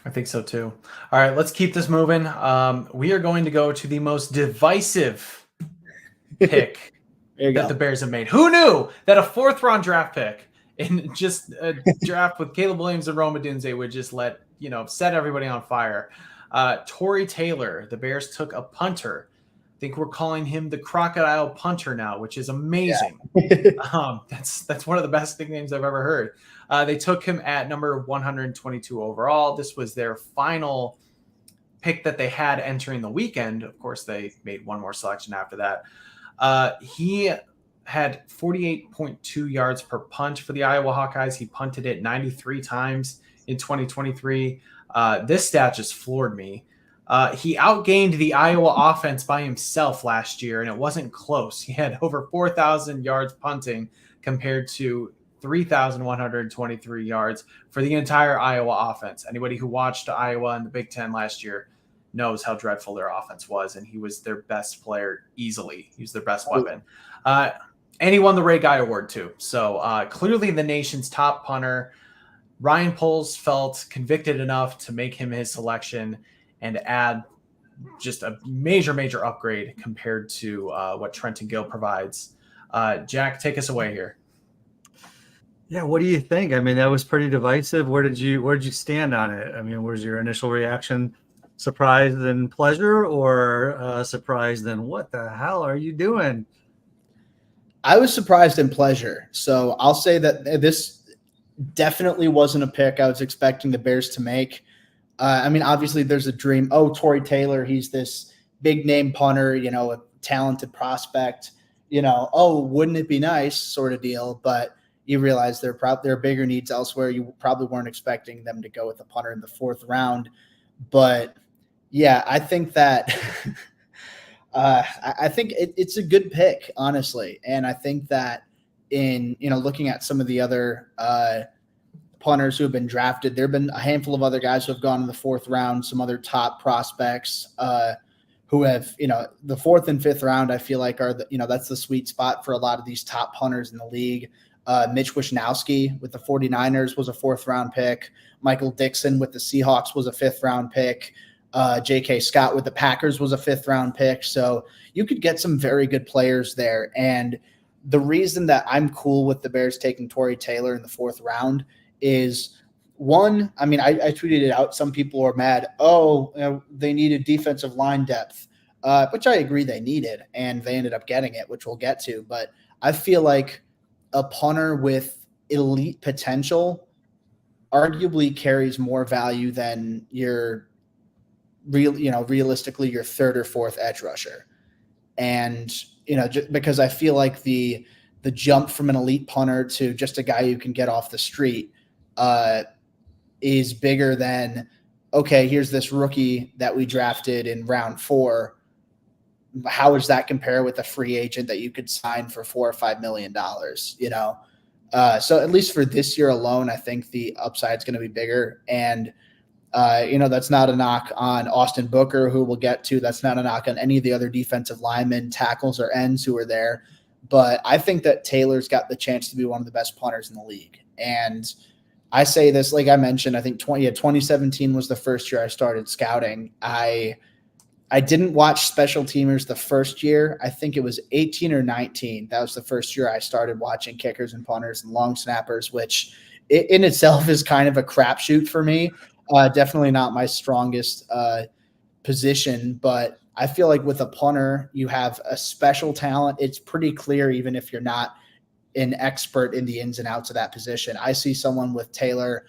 I think so too. All right, let's keep this moving. We are going to go to the most divisive pick that the Bears have made. Who knew that a 4th-round draft pick in just a draft with Caleb Williams and Rome Odunze would just set everybody on fire? Tory Taylor, the Bears took a punter. I think we're calling him the Crocodile Punter now, which is amazing. Yeah. That's one of the best nicknames I've ever heard. They took him at number 122 overall. This was their final pick that they had entering the weekend. Of course, they made one more selection after that. He had 48.2 yards per punt for the Iowa Hawkeyes. He punted it 93 times in 2023. This stat just floored me. He outgained the Iowa offense by himself last year, and it wasn't close. He had over 4,000 yards punting compared to 3,123 yards for the entire Iowa offense. Anybody who watched Iowa in the Big Ten last year knows how dreadful their offense was, and he was their best player easily. He was their best weapon. And he won the Ray Guy Award too. So clearly the nation's top punter. Ryan Poles felt convicted enough to make him his selection and add just a major upgrade compared to what Trenton Gill provides. Jack, take us away here. Yeah, what do you think? That was pretty divisive. Where did you stand on it? Was your initial reaction surprise and pleasure, or surprised and what the hell are you doing? I was surprised and pleasure. So I'll say that this definitely wasn't a pick I was expecting the Bears to make. I mean, obviously there's a dream. Oh, Tory Taylor, he's this big name punter, a talented prospect, oh, wouldn't it be nice sort of deal. But you realize there are bigger needs elsewhere. You probably weren't expecting them to go with a punter in the 4th round. But yeah, I think that I think it's a good pick, honestly. And I think that in, looking at some of the other punters who have been drafted, there have been a handful of other guys who have gone in the 4th round, some other top prospects who have, the 4th and 5th round, I feel like are that's the sweet spot for a lot of these top punters in the league. Mitch Wishnowsky with the 49ers was a 4th round pick. Michael Dixon with the Seahawks was a 5th round pick. J.K. Scott with the Packers was a 5th round pick. So you could get some very good players there. And the reason that I'm cool with the Bears taking Tory Taylor in the 4th round is, one, I mean, I tweeted it out. Some people are mad. Oh, they needed defensive line depth, which I agree they needed, and they ended up getting it, which we'll get to. But I feel like a punter with elite potential arguably carries more value than your realistically your 3rd or 4th edge rusher. And, just because I feel like the jump from an elite punter to just a guy you can get off the street is bigger than, okay, here's this rookie that we drafted in round 4. How does that compare with a free agent that you could sign for $4 or $5 million? So at least for this year alone, I think the upside is going to be bigger. And that's not a knock on Austin Booker, who we'll get to. That's not a knock on any of the other defensive linemen, tackles, or ends who are there. But I think that Taylor's got the chance to be one of the best punters in the league. And I say this, like I mentioned, I think 2017 was the first year I started scouting. I didn't watch special teamers the first year. I think it was 18 or 19. That was the first year I started watching kickers and punters and long snappers, which in itself is kind of a crapshoot for me. Definitely not my strongest position, but I feel like with a punter, you have a special talent. It's pretty clear, even if you're not an expert in the ins and outs of that position. I see someone with Taylor,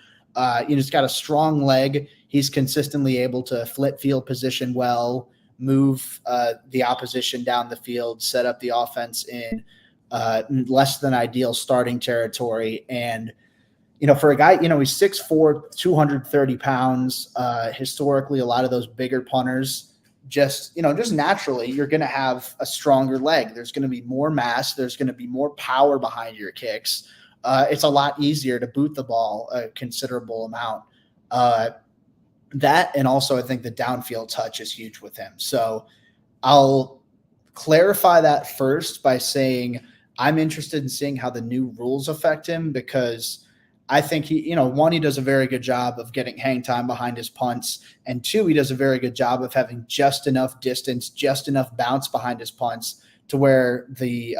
he's got a strong leg. He's consistently able to flip field position well, move the opposition down the field, set up the offense in less than ideal starting territory. And, for a guy, he's 6'4", 230 pounds. Historically, a lot of those bigger punters, just naturally, you're going to have a stronger leg. There's going to be more mass. There's going to be more power behind your kicks. It's a lot easier to boot the ball a considerable amount. That, and also I think the downfield touch is huge with him. So I'll clarify that first by saying I'm interested in seeing how the new rules affect him, because I think he does a very good job of getting hang time behind his punts, and 2, he does a very good job of having just enough distance, just enough bounce behind his punts to where the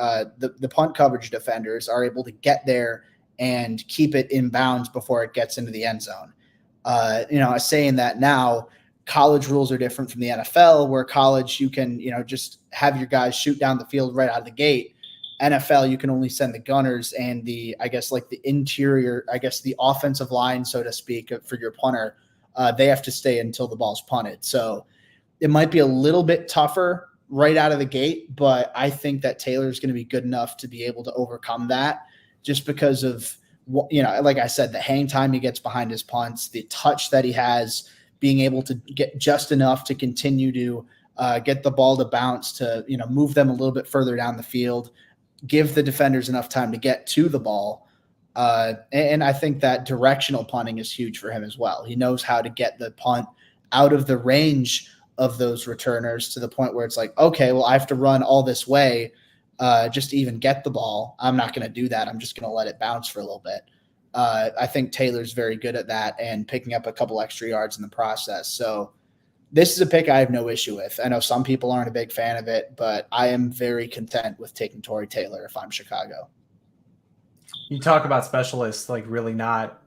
punt coverage defenders are able to get there and keep it in bounds before it gets into the end zone. Saying that now, college rules are different from the NFL, where college you can, just have your guys shoot down the field right out of the gate. NFL, you can only send the gunners and the interior, the offensive line, so to speak, for your punter. They have to stay until the ball's punted. So it might be a little bit tougher right out of the gate, but I think that Taylor's going to be good enough to be able to overcome that, just because of, like I said, the hang time he gets behind his punts, the touch that he has, being able to get just enough to continue to get the ball to bounce, to, move them a little bit further down the field, give the defenders enough time to get to the ball. And I think that directional punting is huge for him as well. He knows how to get the punt out of the range of those returners to the point where it's like, okay, well, I have to run all this way just to even get the ball. I'm not going to do that. I'm just going to let it bounce for a little bit. I think Taylor's very good at that and picking up a couple extra yards in the process. So this is a pick I have no issue with. I know some people aren't a big fan of it, but I am very content with taking Tory Taylor if I'm Chicago. You talk about specialists like really not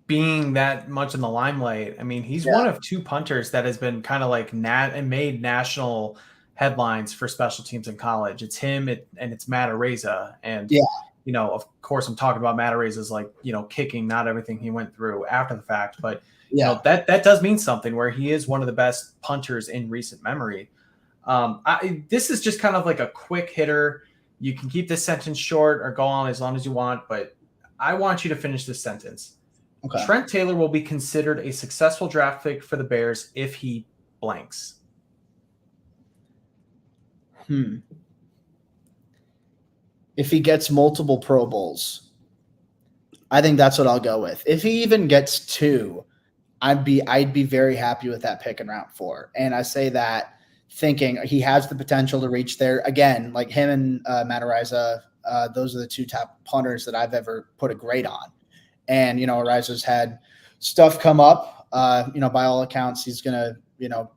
being that much in the limelight. I mean, he's one of 2 punters that has been kind of like and made national headlines for special teams in college. It's him and it's Matt Araiza. And, of course, I'm talking about Matt Araiza's kicking, not everything he went through after the fact, but that does mean something, where he is one of the best punters in recent memory. This is just kind of like a quick hitter. You can keep this sentence short or go on as long as you want, but I want you to finish this sentence. Okay. Trent Taylor will be considered a successful draft pick for the Bears if he blanks. If he gets multiple Pro Bowls, I think that's what I'll go with. If he even gets 2, I'd be very happy with that pick in round 4. And I say that thinking he has the potential to reach there. Again, like him and Matt Ariza, those are the 2 top punters that I've ever put a grade on. And, Ariza's had stuff come up. By all accounts, he's going to,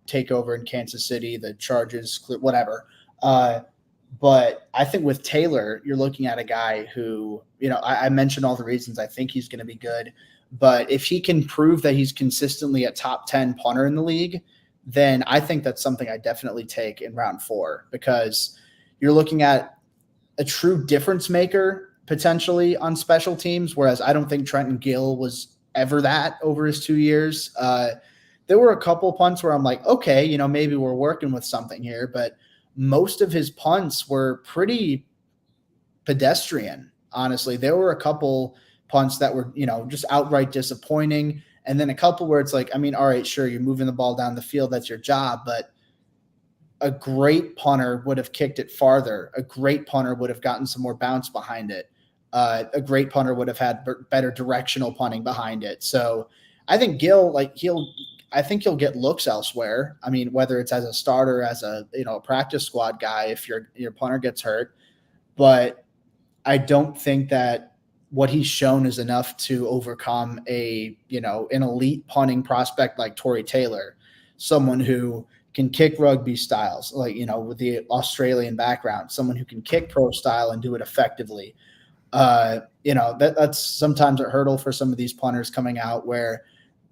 take over in Kansas City, the charges, whatever. But I think with Taylor, you're looking at a guy who, I mentioned all the reasons I think he's going to be good. But if he can prove that he's consistently a top 10 punter in the league, then I think that's something I definitely take in round 4, because you're looking at a true difference maker potentially on special teams, whereas I don't think Trenton Gill was ever that over his 2 years. There were a couple punts where I'm like, okay, maybe we're working with something here, but most of his punts were pretty pedestrian, honestly. There were a couple punts that were, just outright disappointing. And then a couple where it's like, all right, sure, you're moving the ball down the field. That's your job. But a great punter would have kicked it farther. A great punter would have gotten some more bounce behind it. A great punter would have had better directional punting behind it. So I think Gill, I think he'll get looks elsewhere. Whether it's as a starter, as a practice squad guy, if your punter gets hurt. But I don't think that what he's shown is enough to overcome an elite punting prospect like Tory Taylor, someone who can kick rugby styles, with the Australian background, someone who can kick pro style and do it effectively. That's sometimes a hurdle for some of these punters coming out where,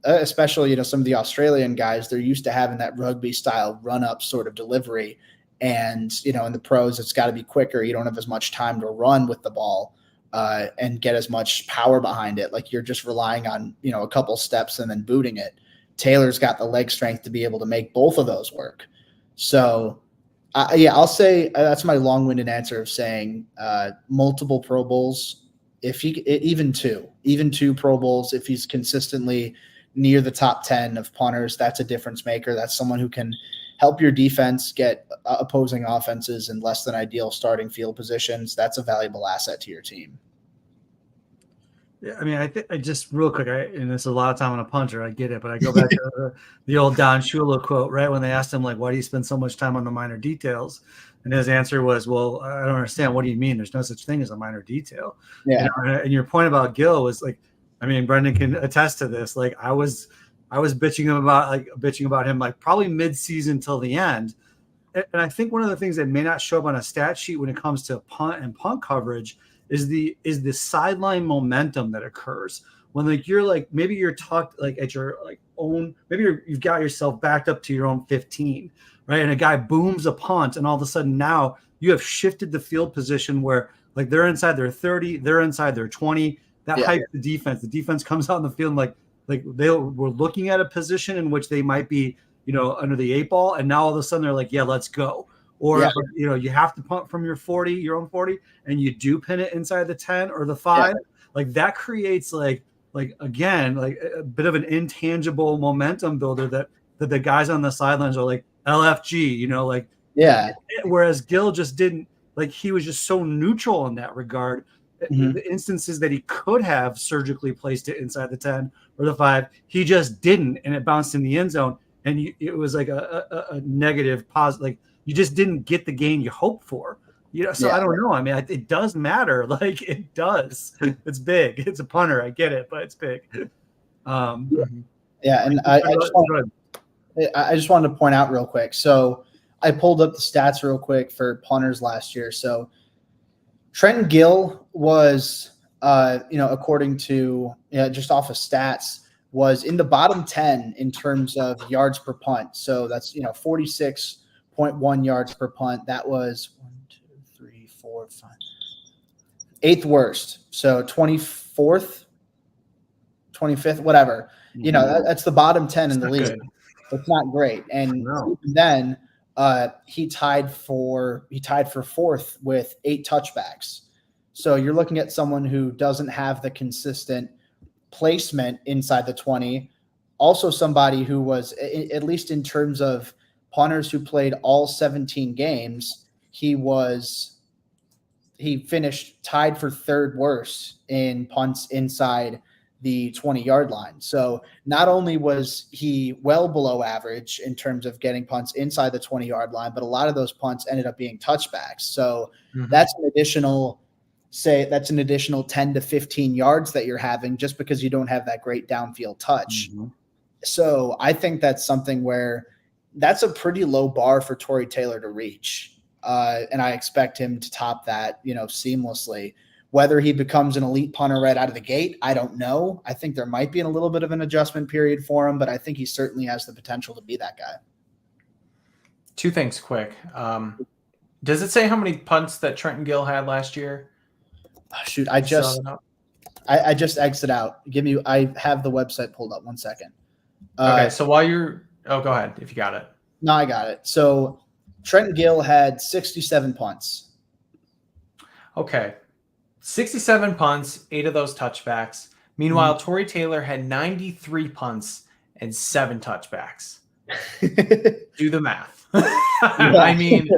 especially, some of the Australian guys, they're used to having that rugby style run up sort of delivery. And, in the pros, it's got to be quicker. You don't have as much time to run with the ball and get as much power behind it. Like you're just relying on, a couple steps and then booting it. Taylor's got the leg strength to be able to make both of those work. So, I'll say that's my long-winded answer of saying multiple Pro Bowls. If he even two Pro Bowls, if he's consistently near the top 10 of punters, that's a difference maker. That's someone who can help your defense get opposing offenses in less than ideal starting field positions. That's a valuable asset to your team. Yeah, I think I just real quick, and it's a lot of time on a punter, I get it, but I go back to the old Don Shula quote, right? When they asked him, why do you spend so much time on the minor details? And his answer was, well, I don't understand. What do you mean? There's no such thing as a minor detail. Yeah. And your point about Gill was Brendan can attest to this. I was bitching about him probably mid-season till the end. And I think one of the things that may not show up on a stat sheet when it comes to punt and punt coverage is the sideline momentum that occurs when maybe you're tucked at your own, maybe you've got yourself backed up to your own 15, right? And a guy booms a punt, and all of a sudden now you have shifted the field position where they're inside their 30, they're inside their 20. That hypes the defense. The defense comes out in the field they were looking at a position in which they might be, under the 8 ball, and now all of a sudden they're like, yeah, let's go. Or you have to punt from your 40, your own 40, and you do pin it inside the 10 or the 5. That creates again a bit of an intangible momentum builder that the guys on the sidelines are like LFG, Whereas Gill just didn't, he was just so neutral in that regard. Mm-hmm. The instances that he could have surgically placed it inside the 10 or the 5, he just didn't, and it bounced in the end zone, and it was a negative positive. You just didn't get the gain you hoped for. So I don't know. It does matter. It does. It's big. It's a punter. I get it, but it's big. And I just wanted to point out real quick. So I pulled up the stats real quick for punters last year. So Trenton Gill was, according to just off of stats, was in the bottom 10 in terms of yards per punt. So that's 46.1 yards per punt. That was 1, 2, 3, 4, 5, 8th worst. So 24th, 25th, whatever. You know, that's the bottom 10 in the league. Good. It's not great. And then he tied for fourth with 8 touchbacks. So you're looking at someone who doesn't have the consistent placement inside the 20. Also somebody who was, at least in terms of punters who played all 17 games, he finished tied for third worst in punts inside the 20-yard line. So not only was he well below average in terms of getting punts inside the 20-yard line, but a lot of those punts ended up being touchbacks. So that's an additional 10 to 15 yards that you're having just because you don't have that great downfield touch. So I think that's something where that's a pretty low bar for Tory Taylor to reach. And I expect him to top that, seamlessly. Whether he becomes an elite punter right out of the gate, I don't know. I think there might be a little bit of an adjustment period for him, but I think he certainly has the potential to be that guy. 2 things quick. Does it say how many punts that Trenton Gill had last year? Shoot, I just exited out. I have the website pulled up. 1 second. Okay, so while you're go ahead if you got it. No, I got it. So Trenton Gill had 67 punts. Okay. 67 punts, 8 of those touchbacks. Meanwhile, Tory Taylor had 93 punts and 7 touchbacks. Do the math. I mean,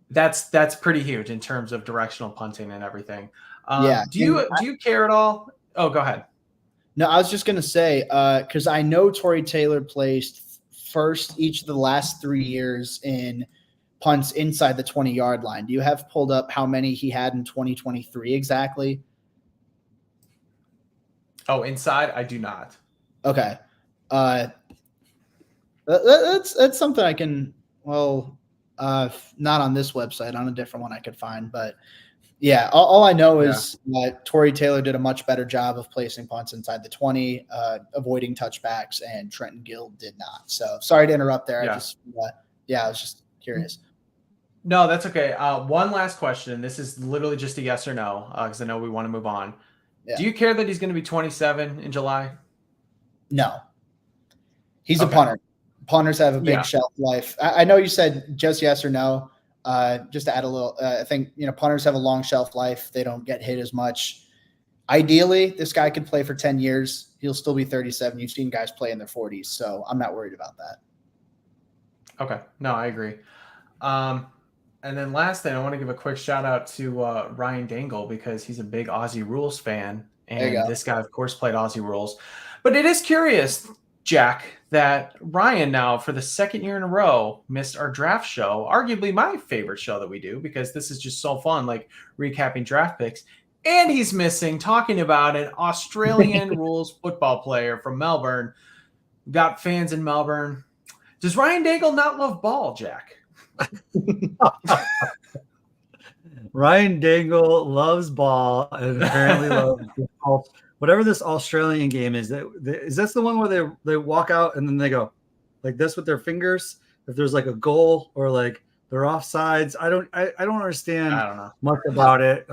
that's pretty huge in terms of directional punting and everything. Do you care at all? Oh, go ahead. No, I was just going to say, because I know Tory Taylor placed first each of the last 3 years in punts inside the 20-yard line. Do you have pulled up how many he had in 2023 exactly? Oh, inside? I do not. Okay. That's something I can, not on this website, on a different one I could find. But, yeah, all I know is that Tory Taylor did a much better job of placing punts inside the 20, avoiding touchbacks, and Trenton Gill did not. So, sorry to interrupt there. I was just curious. No, that's okay. One last question. This is literally just a yes or no, because I know we want to move on. Yeah. Do you care that he's going to be 27 in July? No. He's a punter. Punters have a big shelf life. I know you said just yes or no. Just to add a little, I think, punters have a long shelf life. They don't get hit as much. Ideally, this guy could play for 10 years. He'll still be 37. You've seen guys play in their 40s, so I'm not worried about that. Okay. No, I agree. And then last thing, I want to give a quick shout out to Ryan Dangle because he's a big Aussie Rules fan. And this guy, of course, played Aussie Rules. But it is curious, Jack, that Ryan now, for the second year in a row, missed our draft show, arguably my favorite show that we do because this is just so fun, like recapping draft picks. And he's missing talking about an Australian rules football player from Melbourne. Got fans in Melbourne. Does Ryan Dangle not love ball, Jack? Ryan Dangle loves ball and apparently loves ball. Whatever this Australian game is that the one where they walk out and then they go like this with their fingers if there's like a goal or like they're offsides? I don't understand much about it.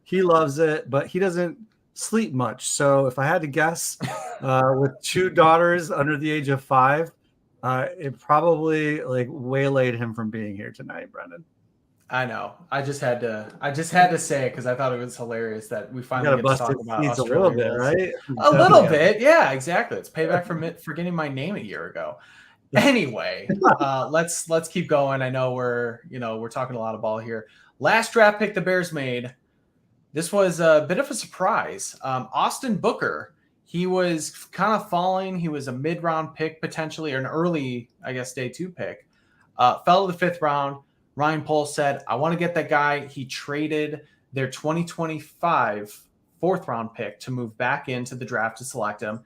He loves it, but he doesn't sleep much. So if I had to guess, with 2 daughters under the age of 5, it probably like waylaid him from being here tonight, Brendan. I know. I just had to say it because I thought it was hilarious that we finally get to talk about Australia. A little bit, right? A little bit, yeah, exactly. It's payback for getting my name a year ago. Anyway, let's keep going. I know we're talking a lot of ball here. Last draft pick the Bears made. This was a bit of a surprise. Austin Booker. He was kind of falling. He was a mid-round pick potentially, or an early, I guess, day 2 pick. Fell to the 5th round. Ryan Poles said, I want to get that guy. He traded their 2025 4th-round pick to move back into the draft to select him.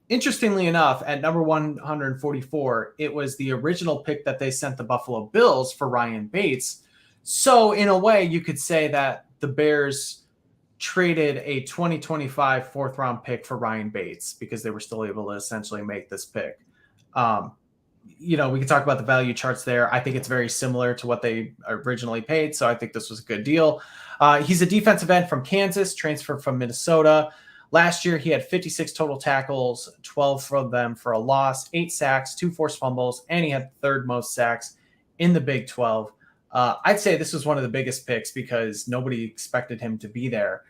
Interestingly enough, at number 144, it was the original pick that they sent the Buffalo Bills for Ryan Bates. So in a way, you could say that the Bears traded a 2025 4th-round pick for Ryan Bates because they were still able to essentially make this pick. We can talk about the value charts there. I think it's very similar to what they originally paid, so I think this was a good deal. He's a defensive end from Kansas, transferred from Minnesota. Last year, he had 56 total tackles, 12 of them for a loss, 8 sacks, 2 forced fumbles, and he had third most sacks in the Big 12. I'd say this was one of the biggest picks because nobody expected him to be there.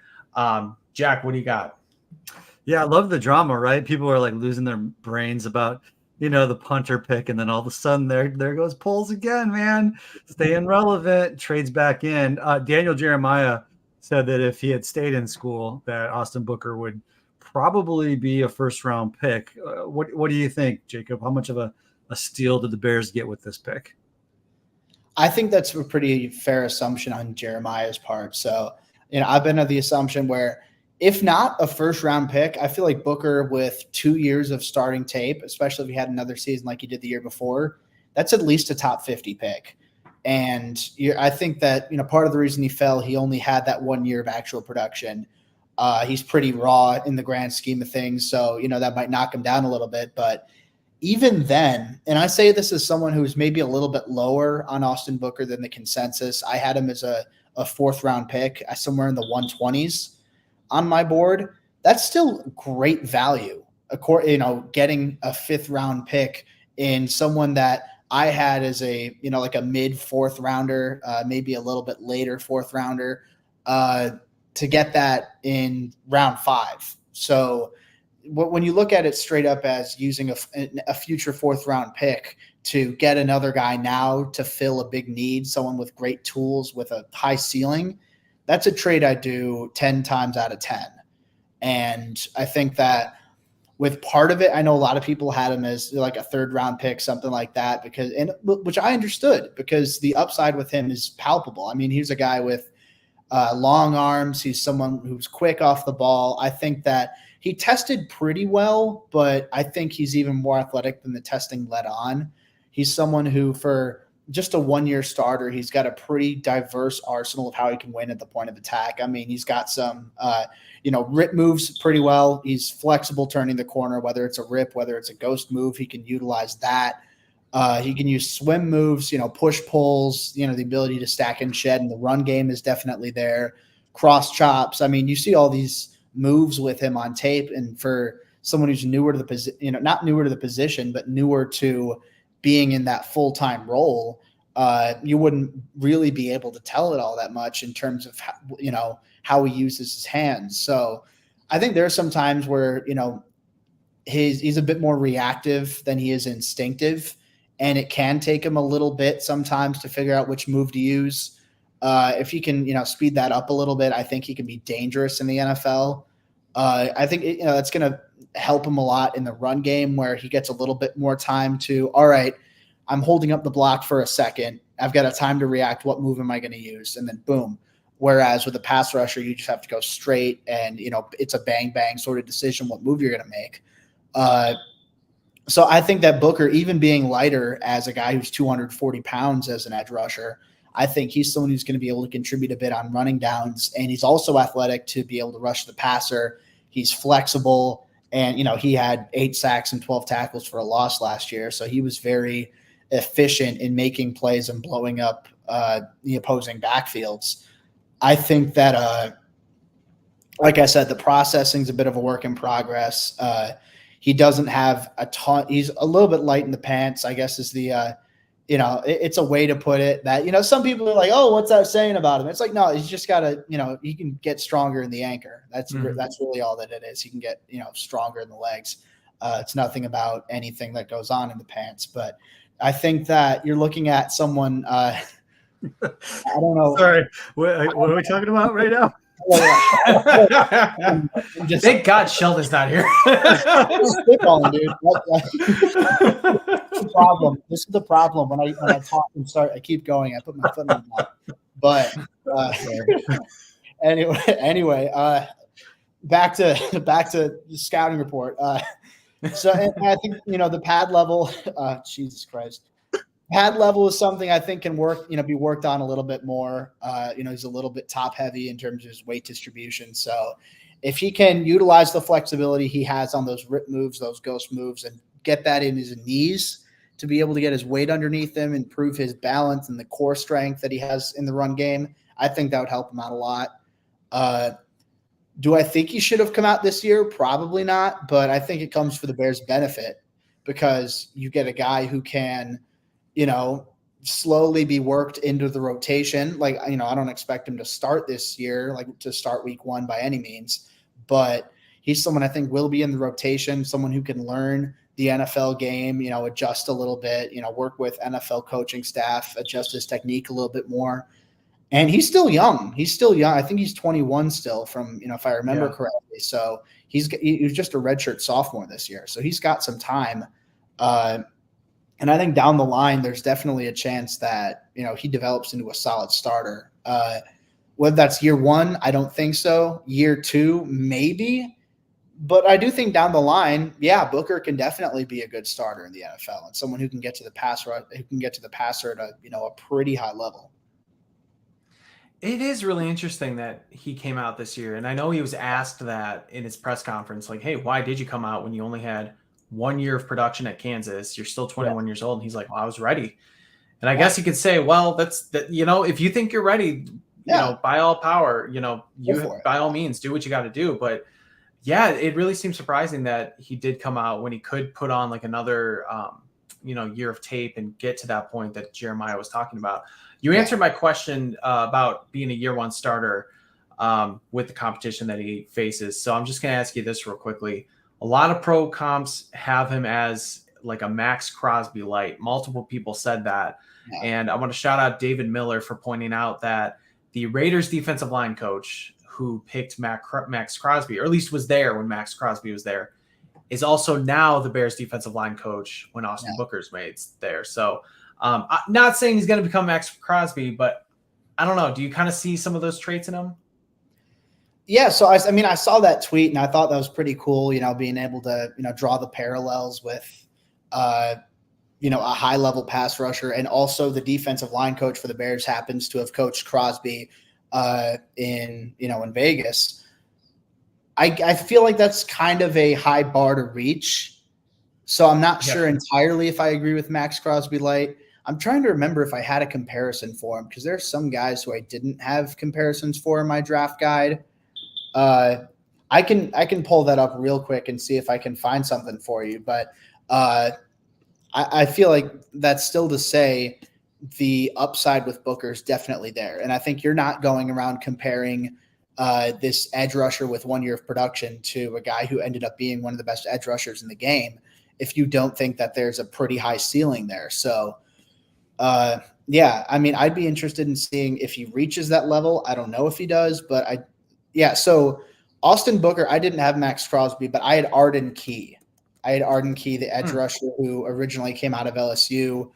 Jack, what do you got? Yeah, I love the drama, right? People are like losing their brains about, the punter pick, and then all of a sudden there goes Poles again, man. Staying relevant, trades back in. Daniel Jeremiah said that if he had stayed in school, that Austin Booker would probably be a first-round pick. What do you think, Jacob? How much of a steal did the Bears get with this pick? I think that's a pretty fair assumption on Jeremiah's part. So, I've been of the assumption where if not a first-round pick, I feel like Booker with 2 years of starting tape, especially if he had another season like he did the year before, that's at least a top 50 pick. And I think that, part of the reason he fell, he only had that 1 year of actual production. He's pretty raw in the grand scheme of things. So, that might knock him down a little bit. But even then, and I say this as someone who's maybe a little bit lower on Austin Booker than the consensus. I had him as a 4th-round pick, somewhere in the 120s on my board. That's still great value. Getting a 5th-round pick in someone that I had as a like a mid 4th rounder, maybe a little bit later 4th rounder, to get that in round 5. So when you look at it straight up as using a future 4th-round pick to get another guy now to fill a big need, someone with great tools with a high ceiling, that's a trade I do 10 times out of 10. And I think that with part of it, I know a lot of people had him as like a 3rd-round pick, something like that, which I understood because the upside with him is palpable. I mean, he's a guy with long arms. He's someone who's quick off the ball. I think that he tested pretty well, but I think he's even more athletic than the testing led on. He's someone who, for just a 1-year starter, he's got a pretty diverse arsenal of how he can win at the point of attack. I mean, he's got some, rip moves pretty well. He's flexible turning the corner, whether it's a rip, whether it's a ghost move, he can utilize that. He can use swim moves, push pulls, the ability to stack and shed, and the run game is definitely there. Cross chops. I mean, you see all these moves with him on tape, and for someone who's newer to the position, not newer to the position, but newer to being in that full-time role, you wouldn't really be able to tell it all that much in terms of how he uses his hands. So I think there are some times where he's a bit more reactive than he is instinctive, and it can take him a little bit sometimes to figure out which move to use. If he can speed that up a little bit, I think he can be dangerous in the NFL. I think that's going to help him a lot in the run game, where he gets a little bit more time to, all right, I'm holding up the block for a second. I've got a time to react. What move am I going to use? And then boom. Whereas with a pass rusher, you just have to go straight, and it's a bang bang sort of decision what move you're going to make. So I think that Booker, even being lighter as a guy who's 240 pounds as an edge rusher, I think he's someone who's going to be able to contribute a bit on running downs, and he's also athletic to be able to rush the passer. He's flexible, and he had 8 sacks and 12 tackles for a loss last year, so he was very efficient in making plays and blowing up the opposing backfields. I think that, like I said, the processing's a bit of a work in progress. He doesn't have a ton. He's a little bit light in the pants, I guess, is the it's a way to put it. That some people are like, oh, what's that saying about him? It's like, no, he's just got to he can get stronger in the anchor. That's really all that it is. He can get stronger in the legs. It's nothing about anything that goes on in the pants. But I think that you're looking at someone. I don't know. Sorry, what are we talking about right now? Thank God Sheldon's not here. Spitballing, dude. This is the problem when I talk and start. I keep going. I put my foot in my mouth. But anyway, back to the scouting report. So I think the pad level. Jesus Christ. Pad level is something I think can work, be worked on a little bit more. He's a little bit top heavy in terms of his weight distribution. So if he can utilize the flexibility he has on those rip moves, those ghost moves, and get that in his knees to be able to get his weight underneath him, improve his balance and the core strength that he has in the run game, I think that would help him out a lot. Do I think he should have come out this year? Probably not, but I think it comes for the Bears' benefit because you get a guy who can, slowly be worked into the rotation. Like, I don't expect him to start this year, like to start week 1 by any means, but he's someone I think will be in the rotation, someone who can learn the NFL game, adjust a little bit, work with NFL coaching staff, adjust his technique a little bit more. And he's still young. I think he's 21 still from, if I remember correctly. So he was just a redshirt sophomore this year. So he's got some time. And I think down the line, there's definitely a chance that, he develops into a solid starter. Whether that's year 1, I don't think so. Year 2, maybe. But I do think down the line, Booker can definitely be a good starter in the NFL and someone who can get to the passer at a pretty high level. It is really interesting that he came out this year. And I know he was asked that in his press conference, like, hey, why did you come out when you only had 1 year of production at Kansas? You're still 21 years old. And he's like, well, I was ready. And I guess you could say, well, that's that, if you think you're ready, by all power, by all means, do what you got to do. But yeah, it really seems surprising that he did come out when he could put on like another, year of tape and get to that point that Jeremiah was talking about. You answered my question about being a year 1 starter with the competition that he faces. So I'm just going to ask you this real quickly. A lot of pro comps have him as like a Max Crosby light. Multiple people said that. Yeah. And I want to shout out David Miller for pointing out that the Raiders defensive line coach who picked Max Crosby, or at least was there when Max Crosby was there, is also now the Bears defensive line coach when Austin Booker's made there. So I'm not saying he's going to become Max Crosby, but I don't know. Do you kind of see some of those traits in him? Yeah. So, I saw that tweet and I thought that was pretty cool, being able to, draw the parallels with, a high level pass rusher. And also the defensive line coach for the Bears happens to have coached Crosby in Vegas. I feel like that's kind of a high bar to reach. So I'm not sure entirely if I agree with Max Crosby light. I'm trying to remember if I had a comparison for him because there's some guys who I didn't have comparisons for in my draft guide. I can pull that up real quick and see if I can find something for you. But I feel like that's still to say the upside with Booker is definitely there. And I think you're not going around comparing this edge rusher with 1 year of production to a guy who ended up being one of the best edge rushers in the game if you don't think that there's a pretty high ceiling there. So, I'd be interested in seeing if he reaches that level. I don't know if he does, but so Austin Booker, I didn't have Max Crosby, but I had Arden Key. The edge rusher who originally came out of LSU.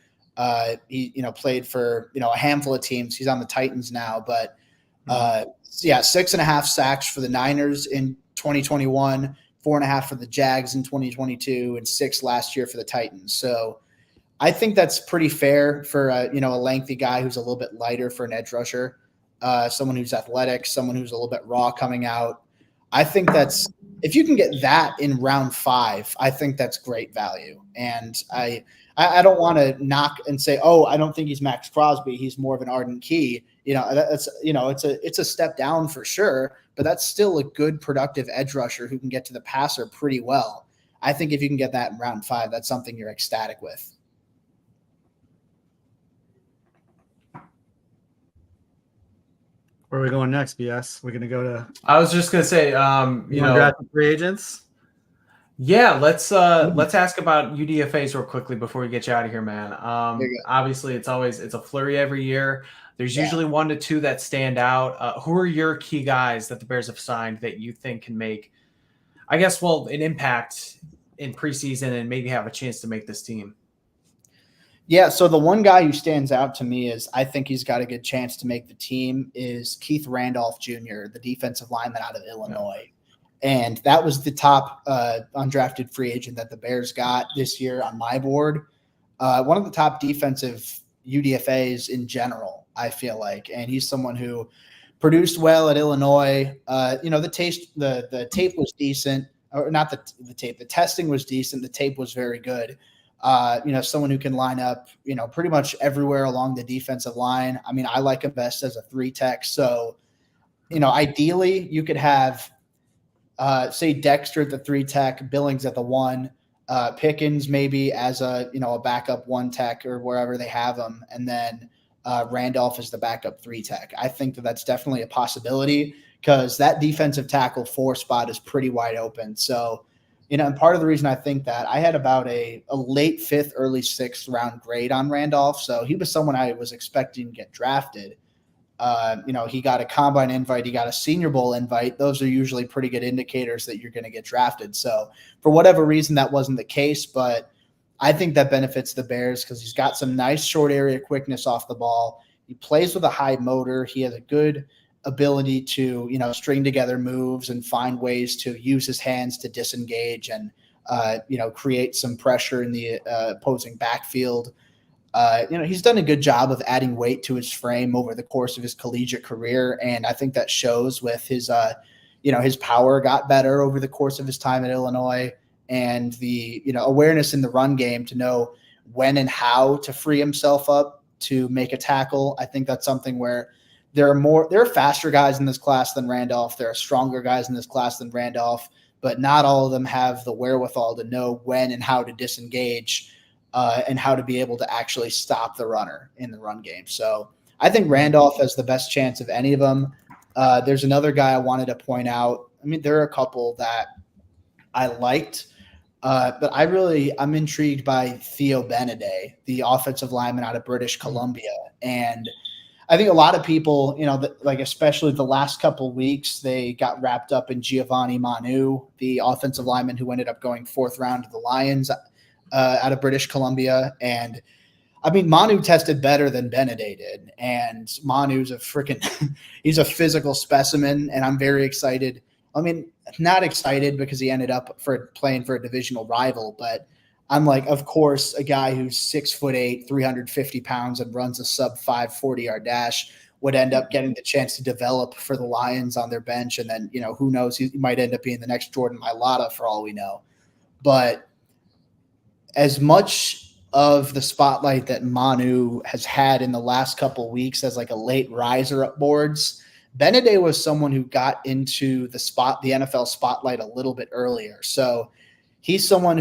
He, played for, a handful of teams. He's on the Titans now, but 6.5 sacks for the Niners in 2021, 4.5 for the Jags in 2022, and 6 last year for the Titans. So I think that's pretty fair for a lengthy guy who's a little bit lighter for an edge rusher, someone who's athletic, someone who's a little bit raw coming out. I think if you can get that in round 5, I think that's great value. And I don't want to knock and say, oh, I don't think he's Max Crosby. He's more of an Arden Key. It's a step down for sure, but that's still a good productive edge rusher who can get to the passer pretty well. I think if you can get that in round 5, that's something you're ecstatic with. Where are we going next, BS? We're going to go to. I was just going to say, free agents. Yeah, let's ask about UDFAs real quickly before we get you out of here, man. Obviously, it's a flurry every year. There's usually 1 to 2 that stand out. Who are your key guys that the Bears have signed that you think can make, an impact in preseason and maybe have a chance to make this team? Yeah, so the one guy who stands out to me is I think he's got a good chance to make the team is Keith Randolph Jr., the defensive lineman out of Illinois. And that was the top undrafted free agent that the Bears got this year on my board. One of the top defensive UDFAs in general, I feel like. And he's someone who produced well at Illinois. The tape was decent. Or not the tape. The testing was decent. The tape was very good. Someone who can line up, pretty much everywhere along the defensive line. I mean, I like him best as a 3 tech. So, ideally you could have say Dexter at the 3 tech, Billings at the 1, Pickens maybe as a backup 1 tech or wherever they have him, and then Randolph is the backup 3 tech. I think that's definitely a possibility because that defensive tackle 4 spot is pretty wide open. So, and part of the reason I think that I had about a late 5th, early 6th round grade on Randolph. So he was someone I was expecting to get drafted. He got a combine invite, he got a Senior Bowl invite. Those are usually pretty good indicators that you're going to get drafted. So for whatever reason, that wasn't the case, but I think that benefits the Bears because he's got some nice short area quickness off the ball. He plays with a high motor. He has a good ability to, string together moves and find ways to use his hands to disengage and, create some pressure in the opposing backfield. He's done a good job of adding weight to his frame over the course of his collegiate career. And I think that shows with his, his power got better over the course of his time at Illinois, and the, awareness in the run game to know when and how to free himself up to make a tackle. I think that's something where there are faster guys in this class than Randolph. There are stronger guys in this class than Randolph, but not all of them have the wherewithal to know when and how to disengage and how to be able to actually stop the runner in the run game. So I think Randolph has the best chance of any of them. There's another guy I wanted to point out. I mean, there are a couple that I liked, but I'm intrigued by Theo Beneday, the offensive lineman out of British Columbia. And I think a lot of people, especially the last couple of weeks, they got wrapped up in Giovanni Manu, the offensive lineman who ended up going 4th round to the Lions out of British Columbia. And I mean, Manu tested better than Beneday did. And Manu's he's a physical specimen. And I'm very excited. I mean, not excited because he ended up playing for a divisional rival, but I'm like, of course, a guy who's 6'8", 350 pounds and runs a sub 5 40-yard dash would end up getting the chance to develop for the Lions on their bench. And then, who knows, he might end up being the next Jordan Mailata for all we know. But as much of the spotlight that Manu has had in the last couple of weeks as like a late riser up boards, Beneday was someone who got into the NFL spotlight a little bit earlier. So he's someone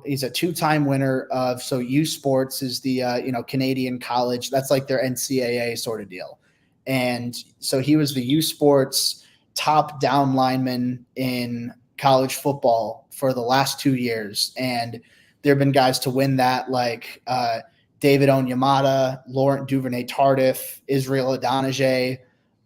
he's a 2-time winner of, so U Sports is the, Canadian college. That's like their NCAA sort of deal. And so he was the U Sports top down lineman in college football for the last 2 years. And there have been guys to win that, like David Onyemata, Laurent Duvernay-Tardif, Israel Adonijah.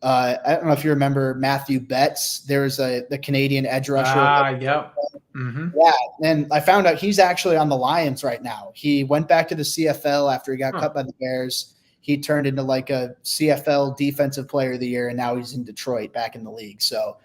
I don't know if you remember Matthew Betts. There's the Canadian edge rusher. Yep. Mm-hmm. Yeah, and I found out he's actually on the Lions right now. He went back to the CFL after he got cut by the Bears. He turned into like a CFL Defensive Player of the Year, and now he's in Detroit back in the league. So,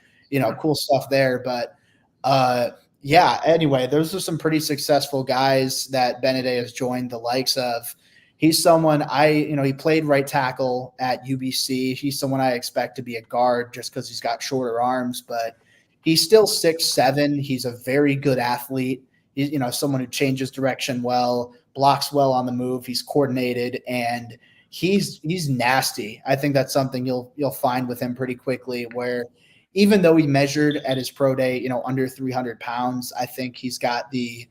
cool stuff there. But anyway, those are some pretty successful guys that Beneday has joined the likes of. He's someone he played right tackle at UBC. He's someone I expect to be a guard just because he's got shorter arms, but he's still 6'7". He's a very good athlete. He's, someone who changes direction well, blocks well on the move. He's coordinated, and he's nasty. I think that's something you'll find with him pretty quickly, where even though he measured at his pro day, under 300 pounds, I think he's got the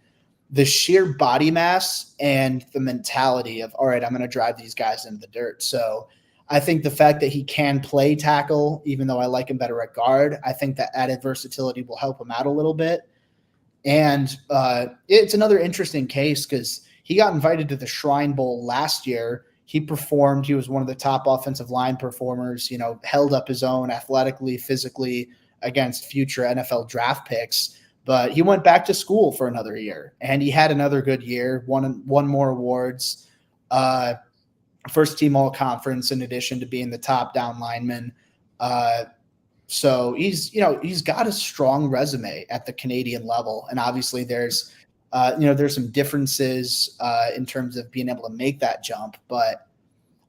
sheer body mass and the mentality of, all right, I'm going to drive these guys into the dirt. So I think the fact that he can play tackle, even though I like him better at guard, I think that added versatility will help him out a little bit. And it's another interesting case because he got invited to the Shrine Bowl last year. He performed. He was one of the top offensive line performers, held up his own athletically, physically against future NFL draft picks. But he went back to school for another year, and he had another good year, won more awards, first team all conference in addition to being the top down lineman. So he's got a strong resume at the Canadian level. And obviously there's some differences in terms of being able to make that jump. But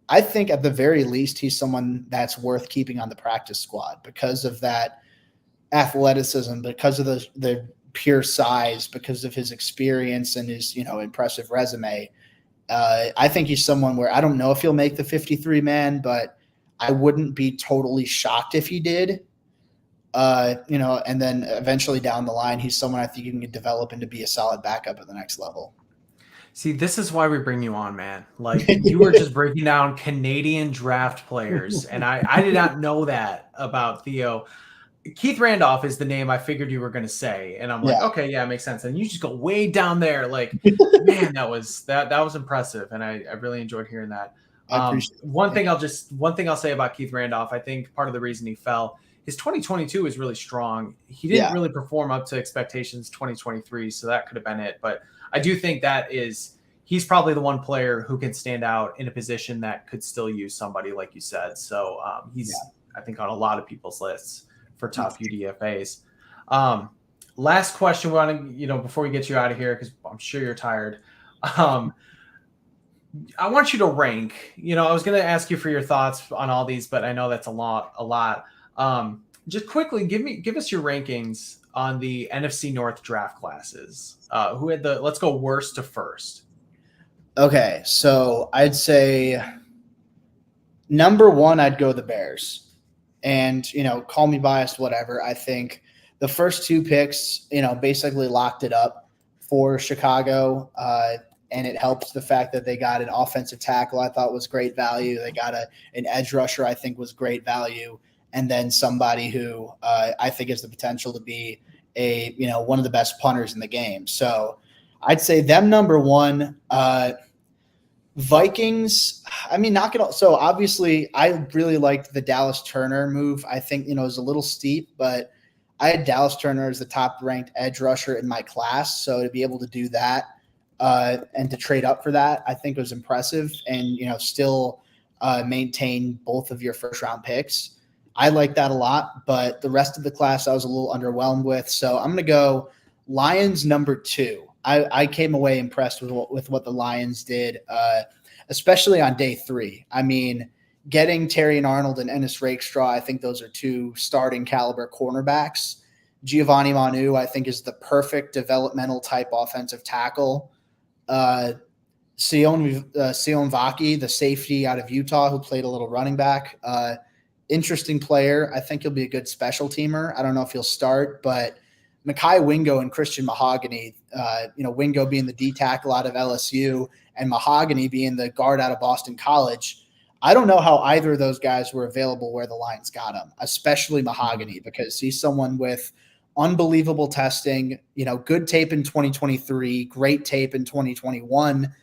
I think at the very least, he's someone that's worth keeping on the practice squad because of that athleticism, because of the pure size, because of his experience and his, impressive resume. I think he's someone where I don't know if he'll make the 53 man, but I wouldn't be totally shocked if he did. And then eventually down the line, he's someone I think you can develop into be a solid backup at the next level. See, this is why we bring you on, man. Like, you were just breaking down Canadian draft players, and I did not know that about Theo. Keith Randolph is the name I figured you were going to say, and I'm like, okay, yeah, it makes sense. And you just go way down there, like, man, that was impressive, and I really enjoyed hearing that. One thing I'll say about Keith Randolph, I think part of the reason he fell, his 2022 is really strong. He didn't really perform up to expectations 2023, so that could have been it. But I do think he's probably the one player who can stand out in a position that could still use somebody, like you said. So he's, I think, on a lot of people's lists for top UDFAs. Last question, before we get you out of here, because I'm sure you're tired. I want you to rank. I was going to ask you for your thoughts on all these, but I know that's a lot. Just quickly, give us your rankings on the NFC North draft classes. Who had let's go worst to first. Okay, so I'd say number one, I'd go the Bears. And, call me biased, whatever. I think the first two picks, basically locked it up for Chicago. And it helps the fact that they got an offensive tackle I thought was great value. They got an edge rusher I think was great value. And then somebody who I think has the potential to be one of the best punters in the game. So I'd say them number one. Vikings, not gonna. So obviously, I really liked the Dallas Turner move. I think it was a little steep, but I had Dallas Turner as the top-ranked edge rusher in my class. So to be able to do that and to trade up for that, I think was impressive. And still maintain both of your first-round picks. I like that a lot, but the rest of the class I was a little underwhelmed with. So I'm going to go Lions number two. I came away impressed with what the Lions did, especially on day 3. Getting Terry and Arnold and Ennis Rakestraw, I think those are two starting caliber cornerbacks. Giovanni Manu, I think, is the perfect developmental type offensive tackle. Sion Vaki, the safety out of Utah, who played a little running back. Interesting player. I think he'll be a good special teamer. I don't know if he'll start, but Mekhi Wingo and Christian Mahogany, Wingo being the D tackle out of LSU and Mahogany being the guard out of Boston College. I don't know how either of those guys were available where the Lions got him, especially Mahogany, because he's someone with unbelievable testing, good tape in 2023, great tape in 2021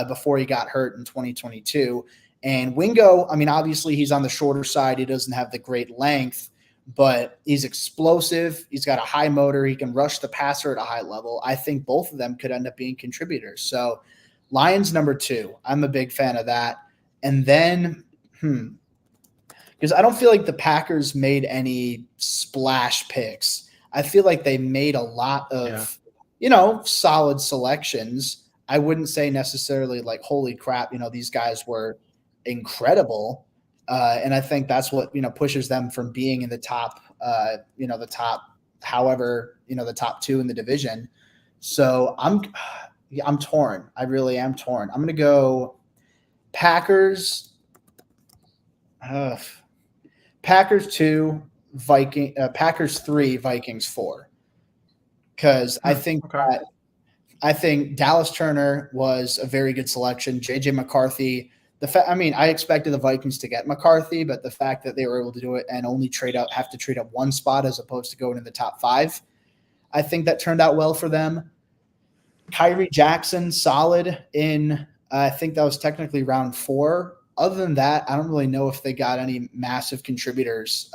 before he got hurt in 2022. And Wingo, obviously he's on the shorter side. He doesn't have the great length, but he's explosive. He's got a high motor. He can rush the passer at a high level. I think both of them could end up being contributors. So Lions number 2, I'm a big fan of that. And then, because I don't feel like the Packers made any splash picks. I feel like they made a lot of, solid selections. I wouldn't say necessarily like, holy crap, these guys were incredible. And I think that's what, pushes them from being in the top, the top 2 in the division. So I'm torn. I really am torn. I'm going to go Packers 2, Packers 3, Vikings 4. Because I think Dallas Turner was a very good selection. JJ McCarthy. I expected the Vikings to get McCarthy, but the fact that they were able to do it and only have to trade up one spot as opposed to going in the top 5, I think that turned out well for them. Kyrie Jackson, solid in, I think that was technically round 4. Other than that, I don't really know if they got any massive contributors.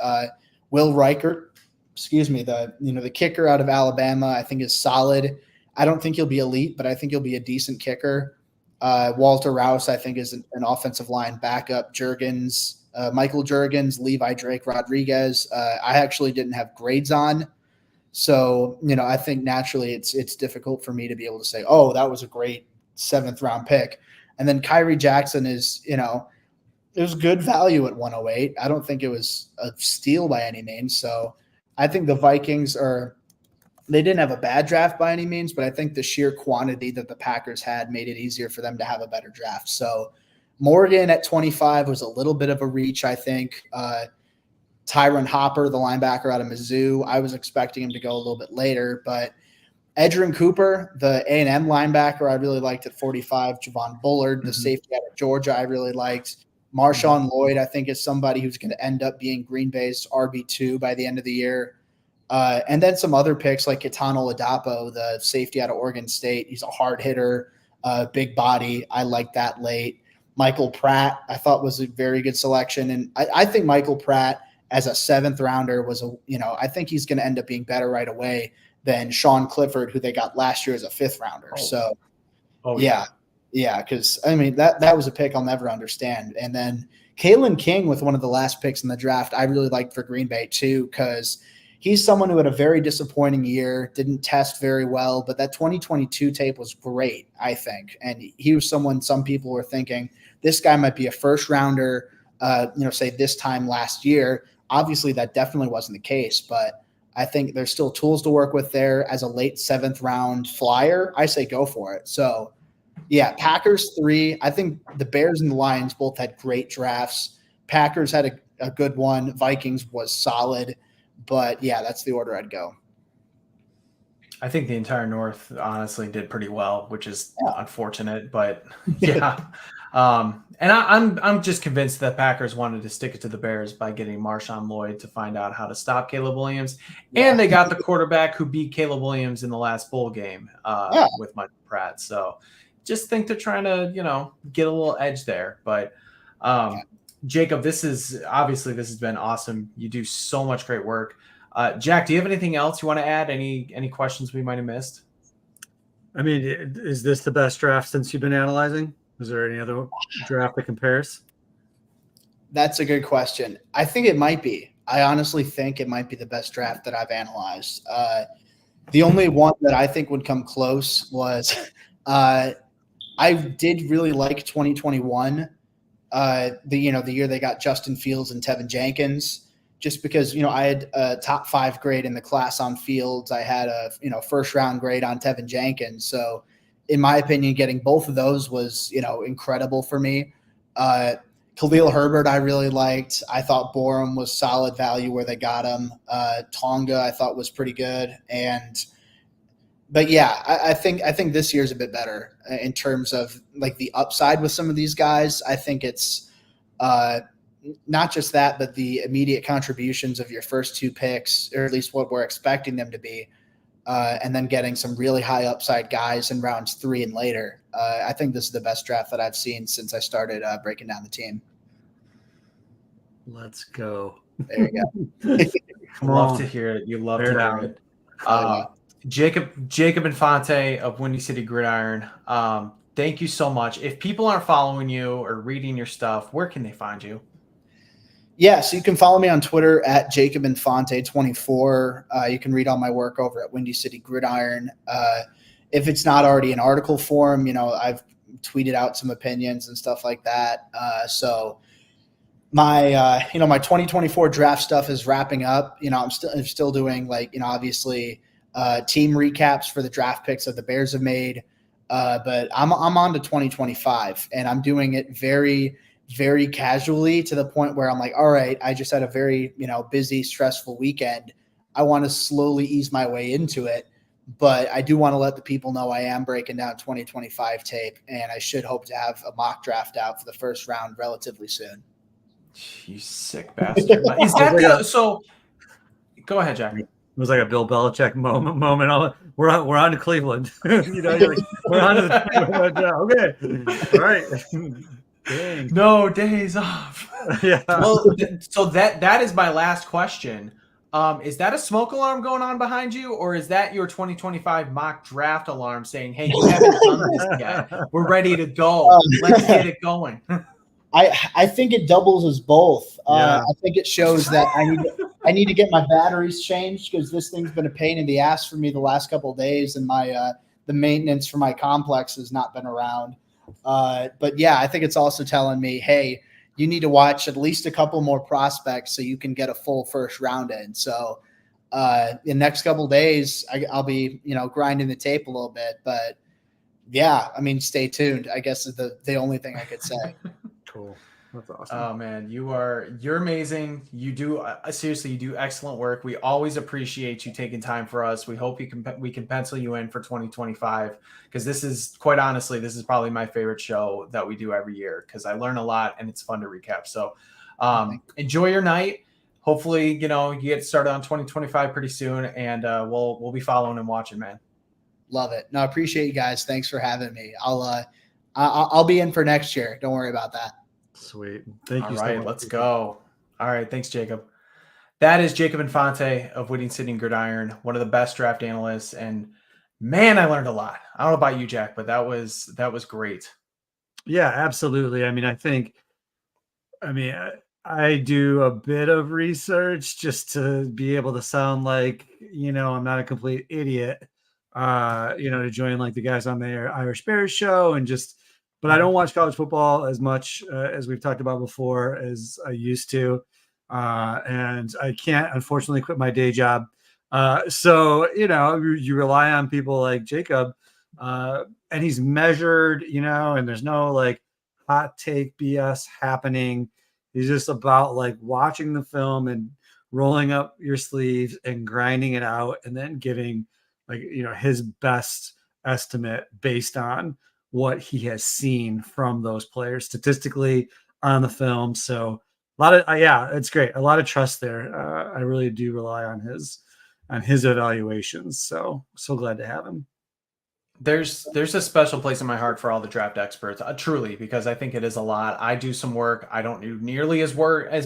Will Reichert, the kicker out of Alabama, I think is solid. I don't think he'll be elite, but I think he'll be a decent kicker. Walter Rouse, I think, is an offensive line backup. Michael Juergens, Levi Drake Rodriguez. I actually didn't have grades on. So, I think naturally it's difficult for me to be able to say, oh, that was a great 7th round pick. And then Kyrie Jackson is, it was good value at 108. I don't think it was a steal by any means. So I think the Vikings they didn't have a bad draft by any means, but I think the sheer quantity that the Packers had made it easier for them to have a better draft. So Morgan at 25 was a little bit of a reach, I think. Tyron Hopper, the linebacker out of Mizzou. I was expecting him to go a little bit later, but Edgerrin Cooper, the A&M linebacker, I really liked at 45. Javon Bullard, the safety out of Georgia, I really liked. Marshawn Lloyd, I think, is somebody who's going to end up being Green Bay's RB2 by the end of the year. And then some other picks like Kitano Ladapo, the safety out of Oregon State. He's a hard hitter, big body. I like that late. Michael Pratt, I thought was a very good selection. And I think Michael Pratt as a 7th rounder I think he's going to end up being better right away than Sean Clifford, who they got last year as a 5th rounder. Yeah, because I mean that was a pick I'll never understand. And then Kalen King with one of the last picks in the draft, I really liked for Green Bay too, because he's someone who had a very disappointing year, didn't test very well, but that 2022 tape was great, I think. And he was someone some people were thinking this guy might be a 1st rounder, say this time last year. Obviously, that definitely wasn't the case, but I think there's still tools to work with there as a late 7th round flyer. I say go for it. So, yeah, Packers 3. I think the Bears and the Lions both had great drafts. Packers had a good one. Vikings was solid. But, yeah, that's the order I'd go. I think the entire North honestly did pretty well, which is unfortunate. But, yeah. And I'm just convinced that Packers wanted to stick it to the Bears by getting Marshawn Lloyd to find out how to stop Caleb Williams. Yeah. And they got the quarterback who beat Caleb Williams in the last bowl game with Michael Pratt. So just think they're trying to, get a little edge there. But Jacob, this has been awesome. You do so much great work. Jack, do you have anything else you want to add? Any questions we might have missed? I mean, is this the best draft since you've been analyzing? Is there any other draft that compares? That's a good question. I think it might be. I honestly think it might be the best draft that I've analyzed. The only one that I think would come close was I did really like 2021, the year they got Justin Fields and Tevin Jenkins, just because, I had a top 5 grade in the class on Fields. I had a, 1st round grade on Tevin Jenkins. So, in my opinion, getting both of those was, incredible for me. Khalil Herbert, I really liked. I thought Borum was solid value where they got him. Tonga, I thought was pretty good. But yeah, I think this year's a bit better in terms of like the upside with some of these guys. I think it's not just that, but the immediate contributions of your first 2 picks, or at least what we're expecting them to be. And then getting some really high upside guys in rounds 3 and later. I think this is the best draft that I've seen since I started breaking down the team. Let's go. There you go. Love to hear it. You love to hear it. Jacob Infante of Windy City Gridiron. Thank you so much. If people aren't following you or reading your stuff, where can they find you? Yeah, so you can follow me on Twitter at JacobInfante24. You can read all my work over at Windy City Gridiron. If it's not already in article form, I've tweeted out some opinions and stuff like that. So my 2024 draft stuff is wrapping up. I'm still doing obviously team recaps for the draft picks that the Bears have made. But I'm on to 2025, and I'm doing it very, very casually to the point where I'm like, all right, I just had a very, busy, stressful weekend. I want to slowly ease my way into it, but I do want to let the people know I am breaking down 2025 tape, and I should hope to have a mock draft out for the 1st round relatively soon. You sick bastard. Is that so? Go ahead, Jack. It was like a Bill Belichick moment. We're on to Cleveland. You're like, we're on to the okay. All right. Dang. No days off. Yeah. Well, so that is my last question. Is that a smoke alarm going on behind you, or is that your 2025 mock draft alarm saying, "Hey, you haven't done this yet. We're ready to go. Let's get it going." I think it doubles as both. I think it shows that I need to get my batteries changed because this thing's been a pain in the ass for me the last couple of days, and my the maintenance for my complex has not been around. But yeah, I think it's also telling me, hey, you need to watch at least a couple more prospects so you can get a full 1st round in. So in the next couple of days, I'll be, grinding the tape a little bit. But yeah, I mean, stay tuned, I guess is the only thing I could say. Cool. That's awesome. Oh man, you're amazing. You do seriously, you do excellent work. We always appreciate you taking time for us. We hope we can pencil you in for 2025 because this is quite honestly, this is probably my favorite show that we do every year because I learn a lot and it's fun to recap. So enjoy your night. Hopefully, you get started on 2025 pretty soon, and we'll be following and watching, man. Love it. No, I appreciate you guys. Thanks for having me. I'll be in for next year. Don't worry about that. Sweet. Thank you. All right, let's go. All right, thanks, Jacob. That is Jacob Infante of Winning City and Gridiron, one of the best draft analysts. And man, I learned a lot. I don't know about you, Jack, but that was great. Yeah, absolutely. I mean, I do a bit of research just to be able to sound like, I'm not a complete idiot, to join like the guys on the Irish Bears show but I don't watch college football as much as we've talked about before as I used to. And I can't, unfortunately, quit my day job. So, you rely on people like Jacob and he's measured, and there's no like hot take BS happening. He's just about like watching the film and rolling up your sleeves and grinding it out and then giving like, his best estimate based on what he has seen from those players statistically on the film. So a lot of, it's great. A lot of trust there. I really do rely on his evaluations. So glad to have him. There's a special place in my heart for all the draft experts, truly, because I think it is a lot. I do some work. I don't do nearly as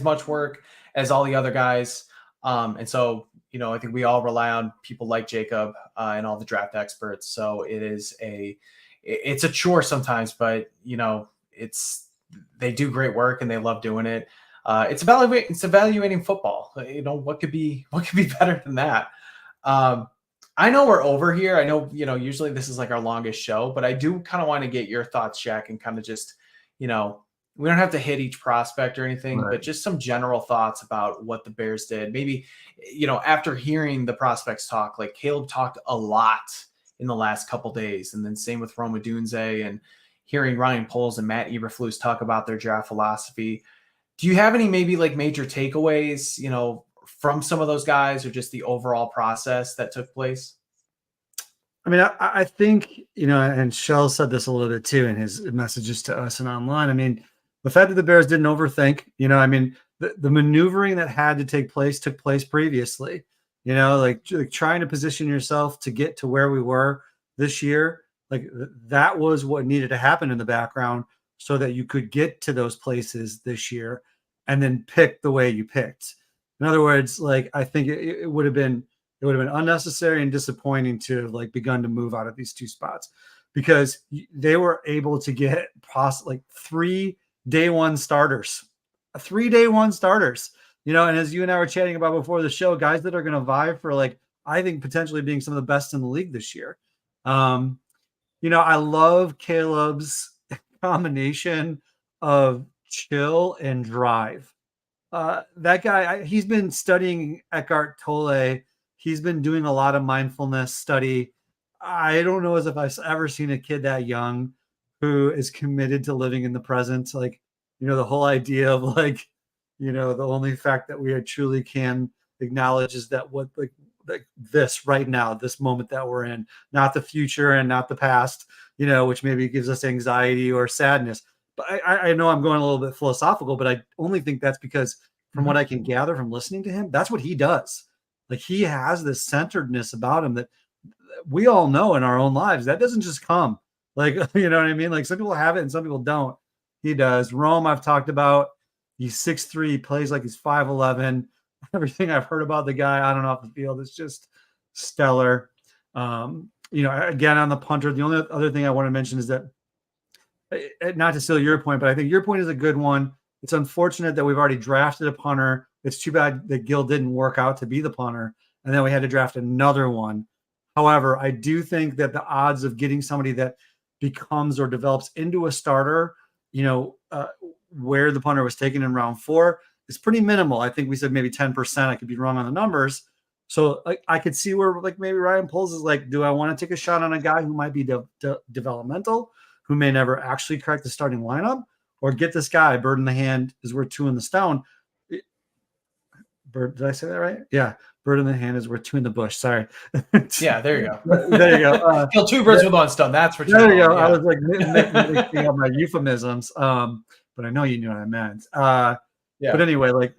much work as all the other guys. And so, I think we all rely on people like Jacob and all the draft experts. So it's a chore sometimes, but they do great work and they love doing it. It's evaluating football. What could be better than that? I know we're over here. I know, usually this is like our longest show, but I do kind of want to get your thoughts, Jack, and kind of just, we don't have to hit each prospect or anything, right, but just some general thoughts about what the Bears did. Maybe, after hearing the prospects talk, like Caleb talked a lot in the last couple days, and then same with Odunze, and hearing Ryan Poles and Matt Eberflus talk about their draft philosophy. Do you have any maybe like major takeaways, from some of those guys or just the overall process that took place? I mean, I think, and Shell said this a little bit too in his messages to us and online. I mean, the fact that the Bears didn't overthink, the maneuvering that had to take place took place previously, like trying to position yourself to get to where we were this year. Like that was what needed to happen in the background so that you could get to those places this year and then pick the way you picked. In other words, like, I think it would have been unnecessary and disappointing to have like begun to move out of these two spots because they were able to get like 3 day one starters, and as you and I were chatting about before the show, guys that are going to vie for like, I think potentially being some of the best in the league this year. I love Caleb's combination of chill and drive. That guy, he's been studying Eckhart Tolle. He's been doing a lot of mindfulness study. I don't know as if I've ever seen a kid that young who is committed to living in the present. Like, the whole idea of like, the only fact that we truly can acknowledge is that what like this right now, this moment that we're in, not the future and not the past, which maybe gives us anxiety or sadness. But I know I'm going a little bit philosophical, but I only think that's because from what I can gather from listening to him, that's what he does. Like he has this centeredness about him that we all know in our own lives. That doesn't just come. Like, you know what I mean? Like some people have it and some people don't. He does. Rome, I've talked about. He's 6'3", plays like he's 5'11". Everything I've heard about the guy on and off the field is just stellar. Again, on the punter, the only other thing I want to mention is that, not to steal your point, but I think your point is a good one. It's unfortunate that we've already drafted a punter. It's too bad that Gil didn't work out to be the punter, and then we had to draft another one. However, I do think that the odds of getting somebody that becomes or develops into a starter, where the punter was taken in round 4 is pretty minimal. I think we said maybe 10%. I could be wrong on the numbers. So I could see where like maybe Ryan Poles is like, do I want to take a shot on a guy who might be developmental, who may never actually crack the starting lineup? or get this guy. Bird in the hand is worth two in the stone. Bird, did I say that right? Yeah. Bird in the hand is worth two in the bush. Sorry. Yeah, there you go. There you go. Kill two birds with one stone. That's what you're There you go. yeah. I was like mixing up my euphemisms. But I know you knew what I meant. Yeah. But anyway, like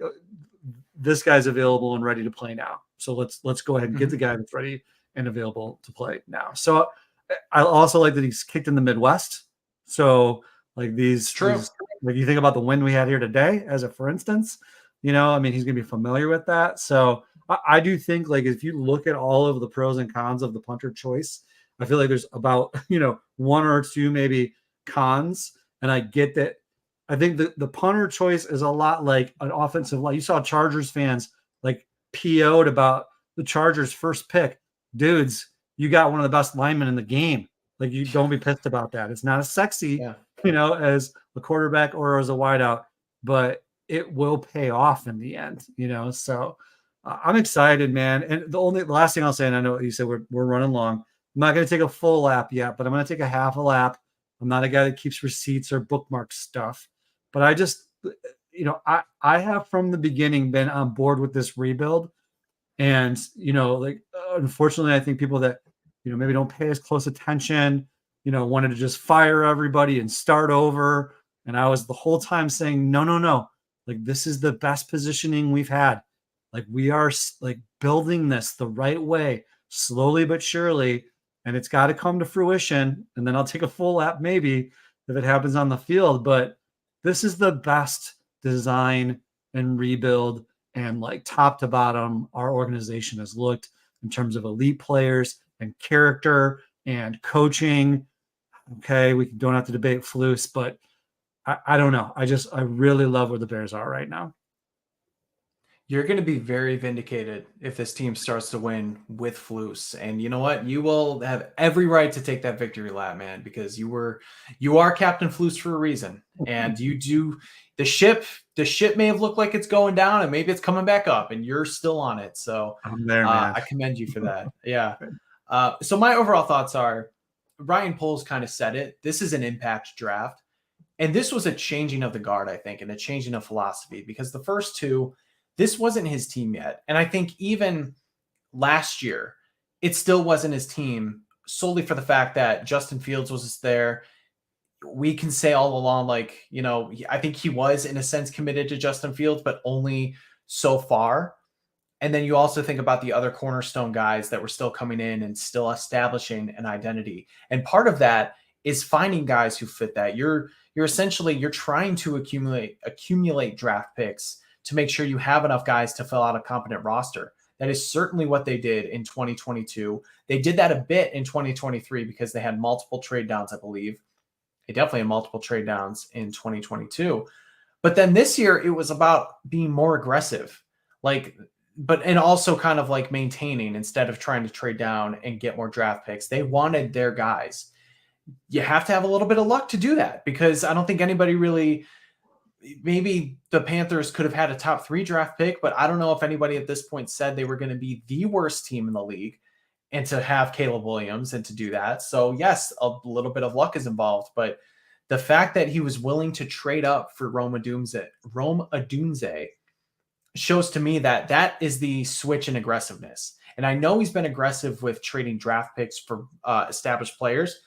this guy's available and ready to play now. So let's go ahead and get the guy that's ready and available to play now. So I also like that he's kicked in the Midwest. So like these, like you think about the win we had here today, as a for instance, you know, I mean, he's gonna be familiar with that. So I do think like if you look at all of the pros and cons of the punter choice, I feel like there's about, you know, one or two maybe cons. And I get that. I think the punter choice is a lot like an offensive line. You saw Chargers fans like PO'd about the Chargers' first pick. Dudes, you got one of the best linemen in the game. Like, you don't be pissed about that. It's not as sexy, you know, as a quarterback or as a wideout, but it will pay off in the end, you know? So I'm excited, man. And the last thing I'll say, and I know you said we're running long. I'm not going to take a full lap yet, but I'm going to take a half a lap. I'm not a guy that keeps receipts or bookmark stuff. But I just, you know, I have from the beginning been on board with this rebuild. And, you know, like, unfortunately, I think people that, you know, maybe don't pay as close attention, you know, wanted to just fire everybody and start over. And I was the whole time saying, no. Like, this is the best positioning we've had. Like, we are like building this the right way, slowly but surely. And it's got to come to fruition. And then I'll take a full lap maybe if it happens on the field. But this is the best design and rebuild, and like top to bottom, our organization has looked in terms of elite players and character and coaching. Okay, we don't have to debate Flus, but I don't know. I really love where the Bears are right now. You're going to be very vindicated if this team starts to win with Flus. And you know what? You will have every right to take that victory lap, man, because you are Captain Flus for a reason. And you do the ship may have looked like it's going down and maybe it's coming back up and you're still on it. So I'm there, man. I commend you for that. Yeah. So my overall thoughts are, Ryan Poles kind of said it. This is an impact draft. And this was a changing of the guard, I think, and a changing of philosophy, because the first two, this wasn't his team yet. And I think even last year, it still wasn't his team, solely for the fact that Justin Fields was there. We can say all along, like, you know, I think he was in a sense committed to Justin Fields, but only so far. And then you also think about the other cornerstone guys that were still coming in and still establishing an identity. And part of that is finding guys who fit that. You're trying to accumulate draft picks to make sure you have enough guys to fill out a competent roster. That is certainly what they did in 2022. They did that a bit in 2023 because they had multiple trade downs, I believe. They definitely had multiple trade downs in 2022. But then this year, it was about being more aggressive. And also kind of like maintaining instead of trying to trade down and get more draft picks. They wanted their guys. You have to have a little bit of luck to do that, because I don't think anybody really, maybe the Panthers could have had a top 3 draft pick, but I don't know if anybody at this point said they were going to be the worst team in the league and to have Caleb Williams and to do that. So yes, a little bit of luck is involved, but the fact that he was willing to trade up for Rome Odunze shows to me that that is the switch in aggressiveness. And I know he's been aggressive with trading draft picks for established players,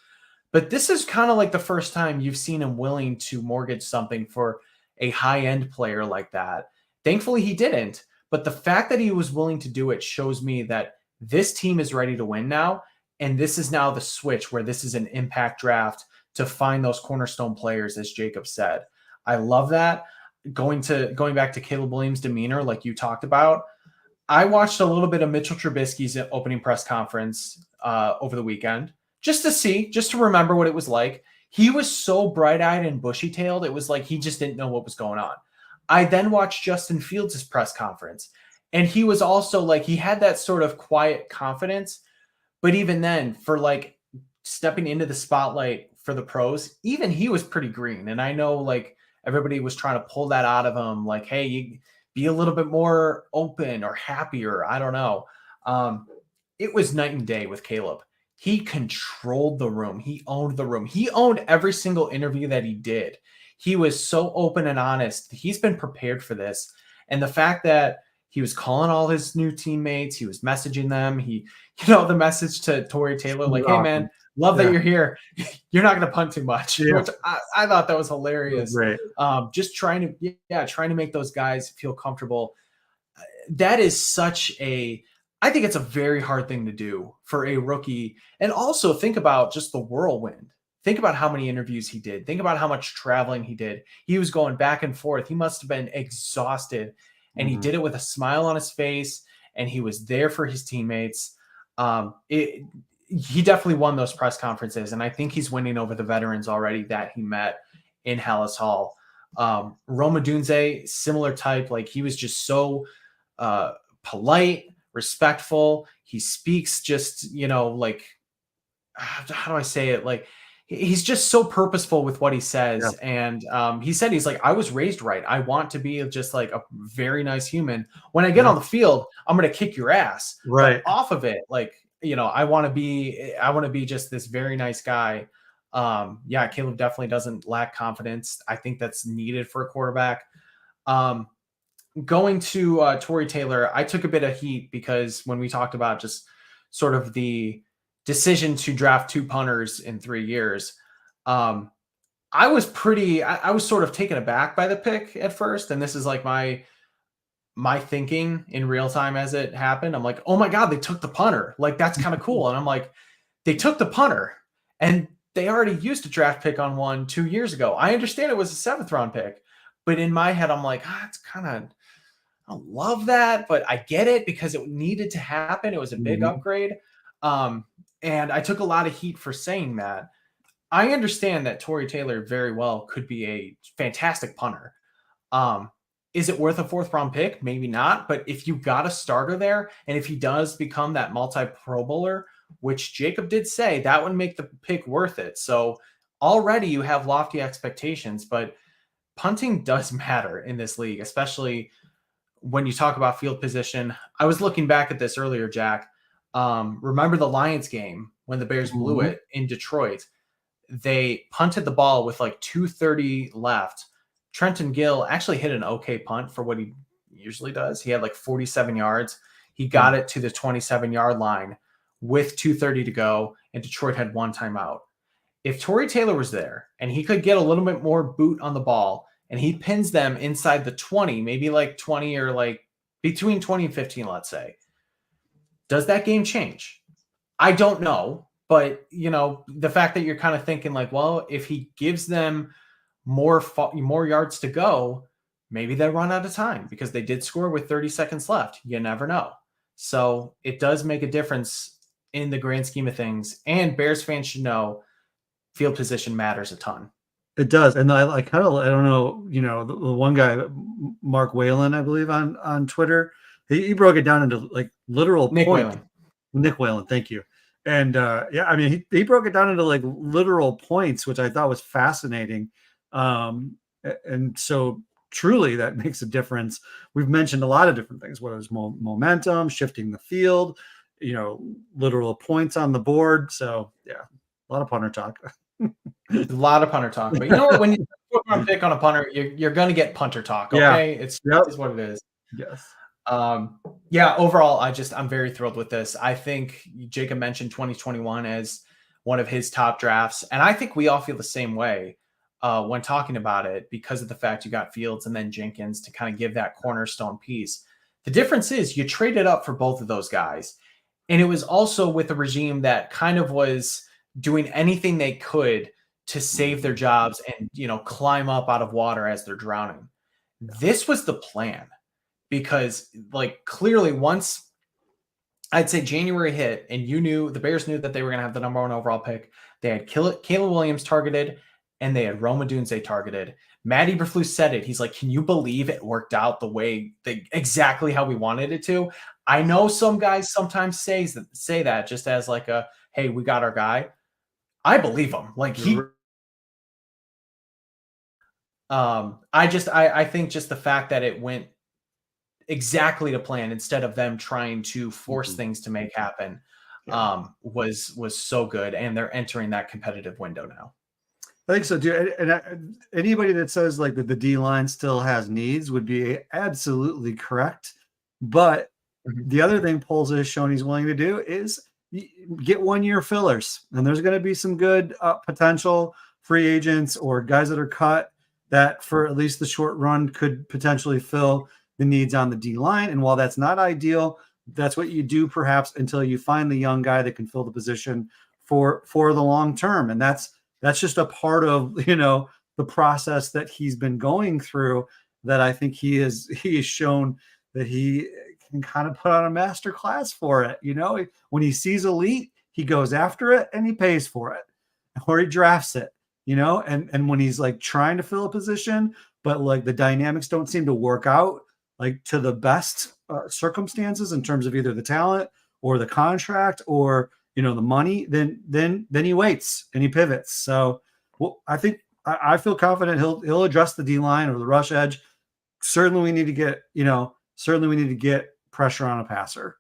but this is kind of like the first time you've seen him willing to mortgage something for a high-end player like that. Thankfully, he didn't. But the fact that he was willing to do it shows me that this team is ready to win now. And this is now the switch where this is an impact draft to find those cornerstone players, as Jacob said. I love that. Going back to Caleb Williams' demeanor, like you talked about, I watched a little bit of Mitchell Trubisky's opening press conference over the weekend, just to remember what it was like. He was so bright-eyed and bushy-tailed, it was like he just didn't know what was going on. I then watched Justin Fields' press conference, and he was also like, he had that sort of quiet confidence, but even then, for like stepping into the spotlight for the pros, even he was pretty green. And I know like everybody was trying to pull that out of him, like, hey, you be a little bit more open or happier. I don't know. It was night and day with Caleb. He controlled the room. He owned the room. He owned every single interview that he did. he was so open and honest. He's been prepared for this. And the fact that he was calling all his new teammates, he was messaging them. The message to Tory Taylor, like, hey, man, love that you're here. You're not going to punt too much, which I thought that was hilarious. Right. Just trying to make those guys feel comfortable. That is I think it's a very hard thing to do for a rookie. And also think about just the whirlwind. Think about how many interviews he did. Think about how much traveling he did. He was going back and forth. He must have been exhausted, and he did it with a smile on his face, and he was there for his teammates. He definitely won those press conferences, and I think he's winning over the veterans already that he met in Hallis Hall. Rome Odunze, similar type. Like, he was just so polite, respectful. He speaks just, like, how do I say it? Like, he's just so purposeful with what he says. And he said, he's like, I was raised right. I want to be just like a very nice human. When I get on the field, I'm going to kick your ass. Right. But off of it, like, I want to be just this very nice guy. Caleb definitely doesn't lack confidence. I think that's needed for a quarterback. Going to Tory Taylor, I took a bit of heat because when we talked about just sort of the decision to draft 2 punters in 3 years, I was sort of taken aback by the pick at first. And this is like my thinking in real time as it happened. I'm like, oh my God, they took the punter. Like, that's kind of cool. And I'm like, they took the punter and they already used a draft pick on one 2 years ago. I understand it was a 7th round pick, but in my head, I'm like, it's kind of, I don't love that, but I get it because it needed to happen. It was a big upgrade. And I took a lot of heat for saying that. I understand that Tory Taylor very well could be a fantastic punter. Is it worth a 4th round pick? Maybe not. But if you got a starter there, and if he does become that multi-Pro Bowler, which Jacob did say, that would make the pick worth it. So already you have lofty expectations, but punting does matter in this league, especially when you talk about field position. I was looking back at this earlier, Jack. Remember the Lions game when the Bears blew it in Detroit? They punted the ball with like 2:30 left. Trenton Gill actually hit an okay punt for what he usually does. He had like 47 yards. He got it to the 27-yard line with 2:30 to go, and Detroit had 1 timeout. If Tory Taylor was there and he could get a little bit more boot on the ball and he pins them inside the 20, maybe like 20 or like between 20 and 15, let's say, does that game change? I don't know. But, the fact that you're kind of thinking like, well, if he gives them more yards to go, maybe they run out of time because they did score with 30 seconds left. You never know. So it does make a difference in the grand scheme of things. And Bears fans should know field position matters a ton. It does. And I kind of, I don't know, the one guy, Mark Whalen, I believe on Twitter, he broke it down into like literal points. Nick Whalen. Thank you. And he broke it down into like literal points, which I thought was fascinating. And so truly that makes a difference. We've mentioned a lot of different things, whether it's momentum, shifting the field, literal points on the board. So yeah, a lot of punter talk. A lot of punter talk, but you know what? When you pick on a punter, you're going to get punter talk. Okay, it's what it is. Yes. Overall, I'm very thrilled with this. I think Jacob mentioned 2021 as one of his top drafts, and I think we all feel the same way when talking about it because of the fact you got Fields and then Jenkins to kind of give that cornerstone piece. The difference is you traded up for both of those guys, and it was also with a regime that kind of was doing anything they could to save their jobs and, climb up out of water as they're drowning. This was the plan because clearly once I'd say January hit and the Bears knew that they were going to have the number 1 overall pick. They had Caleb Williams targeted and they had Rome Odunze targeted. Matt Eberflus said it. He's like, can you believe it worked out exactly how we wanted it to? I know some guys sometimes say that just as like a, hey, we got our guy. I believe him. I think just the fact that it went exactly to plan instead of them trying to force things to make happen was so good. And they're entering that competitive window now. I think so too. And anybody that says like that the D line still has needs would be absolutely correct. But the other thing Poles has shown he's willing to do is get 1 year fillers, and there's going to be some good potential free agents or guys that are cut that for at least the short run could potentially fill the needs on the D line. And while that's not ideal, that's what you do perhaps until you find the young guy that can fill the position for the long term. And that's just a part of, the process that he's been going through, that I think he has shown that he can kind of put on a master class for it. When he sees elite, he goes after it and he pays for it, or he drafts it, and when he's like trying to fill a position, but like the dynamics don't seem to work out like to the best circumstances in terms of either the talent or the contract or, the money, then he waits and he pivots. So I think I feel confident he'll address the D line or the rush edge. Certainly we need to get pressure on a passer.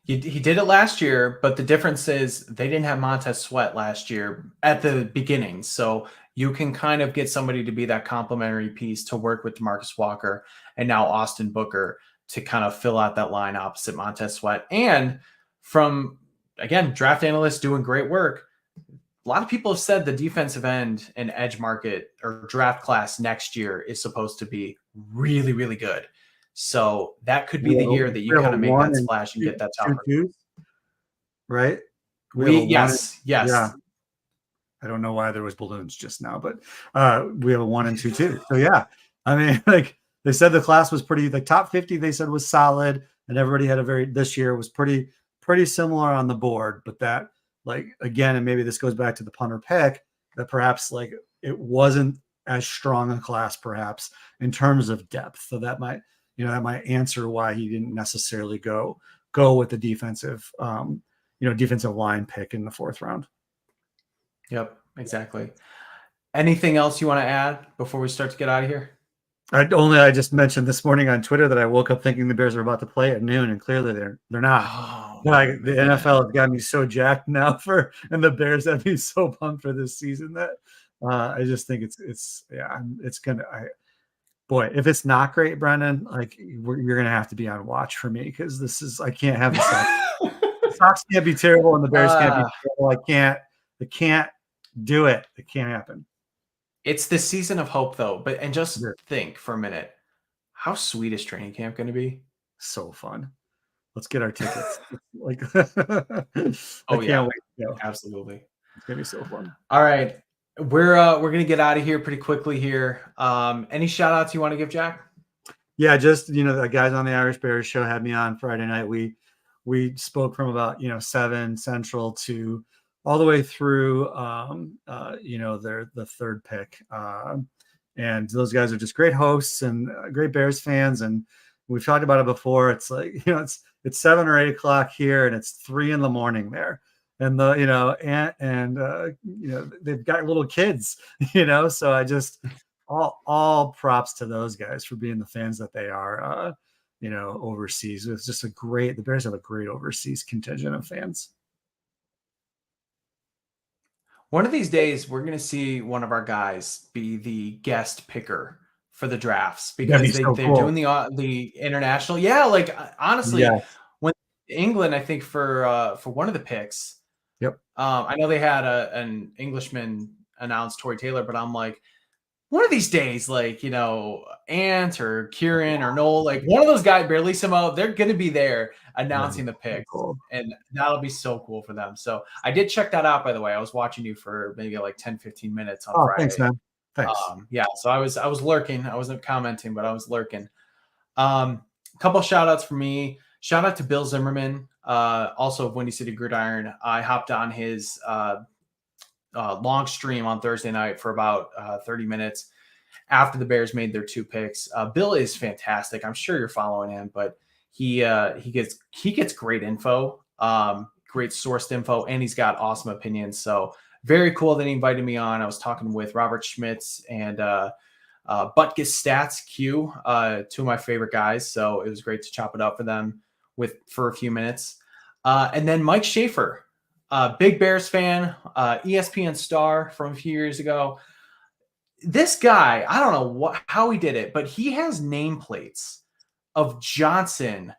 He did it last year, but the difference is they didn't have Montez Sweat last year at the beginning. So you can kind of get somebody to be that complementary piece to work with DeMarcus Walker and now Austin Booker to kind of fill out that line opposite Montez Sweat. And from, again, draft analysts doing great work, a lot of people have said the defensive end and edge market or draft class next year is supposed to be really, really good. So that could be the year that you kind of make that splash and get that top. Right? Yes. Yeah. I don't know why there was balloons just now, but we have a 1 and 2 too. So yeah, I mean, like they said, the class was pretty, like top 50, they said was solid, and everybody had this year was pretty similar on the board. But that, like, again, and maybe this goes back to the punter pick, that perhaps like it wasn't as strong a class perhaps in terms of depth. So that might answer why he didn't necessarily go with the defensive line pick in the 4th round. Yep, exactly. Anything else you want to add before we start to get out of here? I just mentioned this morning on Twitter that I woke up thinking the Bears were about to play at noon, and clearly they're not. Oh, like the NFL has got me so jacked now and the Bears have me so pumped for this season that I just think it's gonna. Boy, if it's not great, Brendan, like you're gonna have to be on watch for me, because I can't have the Sox. The Sox can't be terrible and the Bears can't be terrible. I can't do it. It can't happen. It's the season of hope, though. And just think for a minute, how sweet is training camp going to be? So fun. Let's get our tickets. Like, oh yeah, wait to go. Absolutely. It's gonna be so fun. All right, we're gonna get out of here pretty quickly here. Any shout outs you want to give, Jack? Yeah, just the guys on the Irish Bears show had me on Friday night. We spoke from about 7 Central to all the way through the 3rd pick, and those guys are just great hosts and great Bears fans. And we've talked about it before. It's like it's 7 or 8 o'clock here, and it's 3 a.m. there, and they've got little kids, So I just all props to those guys for being the fans that they are. Overseas, it's just the Bears have a great overseas contingent of fans. One of these days, we're going to see one of our guys be the guest picker for the drafts, because they're doing the international. Yeah, like honestly, when England, I think for one of the picks. Yep. I know they had an Englishman announce, Tory Taylor, but I'm like, one of these days, like, Ant or Kiran or Noel, like one of those guys, barely somehow, they're going to be there announcing the pick. Cool. And that'll be so cool for them. So I did check that out, by the way. I was watching you for maybe like 10, 15 minutes on Friday. Thanks, man. Thanks. Yeah. So I was lurking. I wasn't commenting, but I was lurking. A couple shout outs for me. Shout out to Bill Zimmerman, also of Windy City Gridiron. I hopped on his long stream on Thursday night for about 30 minutes after the Bears made their 2 picks. Bill is fantastic. I'm sure you're following him, but he gets great info, great sourced info, and he's got awesome opinions. So very cool that he invited me on. I was talking with Robert Schmitz and Butkus Stats Q, 2 of my favorite guys. So it was great to chop it up for them for a few minutes. And then Mike Schaefer, Big Bears fan, ESPN star from a few years ago. This guy, I don't know how he did it, but he has nameplates of Johnson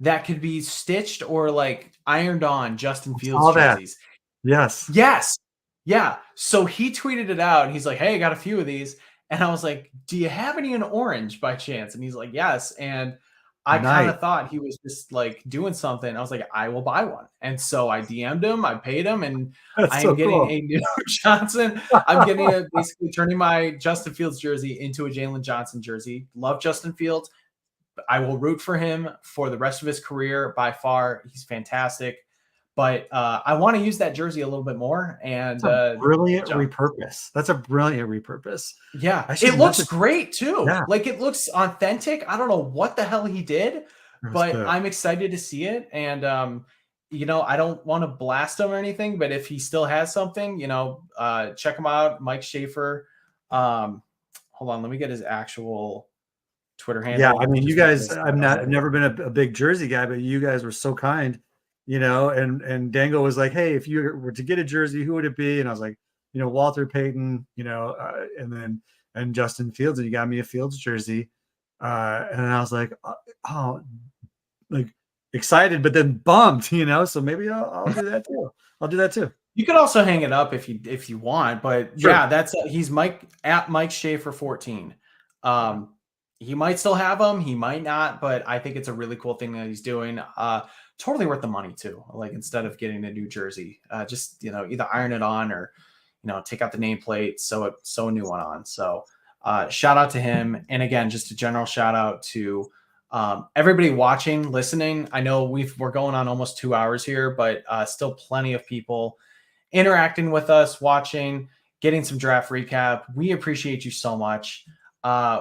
that could be stitched or like ironed on Justin Fields jerseys. Yes. Yes. Yeah. So he tweeted it out and he's like, hey, I got a few of these. And I was like, do you have any in orange by chance? And he's like, yes. And I kind of thought he was just like doing something. I was like, I will buy one. And so I DM'd him, I paid him, and I'm getting a new Johnson. I'm getting basically turning my Justin Fields jersey into a Jalen Johnson jersey. Love Justin Fields. I will root for him for the rest of his career. By far, he's fantastic. But I want to use that jersey a little bit more. And brilliant repurpose. That's a brilliant repurpose. Yeah, it looks great too. Yeah. Like it looks authentic. I don't know what the hell he did, but I'm excited to see it. And I don't want to blast him or anything, but if he still has something, check him out. Mike Schaefer. Hold on, let me get his actual Twitter handle. Yeah, I mean, you guys. I've never been a big jersey guy, but you guys were so kind. And Dangle was like, hey, if you were to get a jersey, who would it be? And I was like, Walter Payton, and Justin Fields, and you got me a Fields jersey. And I was like, excited, but then bummed, so maybe I'll do that too. I'll do that too. You could also hang it up if you want, but sure. Yeah, he's Mike at Mike Schaefer 14. He might still have them, he might not, but I think it's a really cool thing that he's doing. Totally worth the money too. Like instead of getting a new jersey, just either iron it on or take out the nameplate, sew a new one on. So shout out to him, and again, just a general shout out to everybody watching, listening. I know we're going on almost 2 hours here, but still plenty of people interacting with us, watching, getting some draft recap. We appreciate you so much.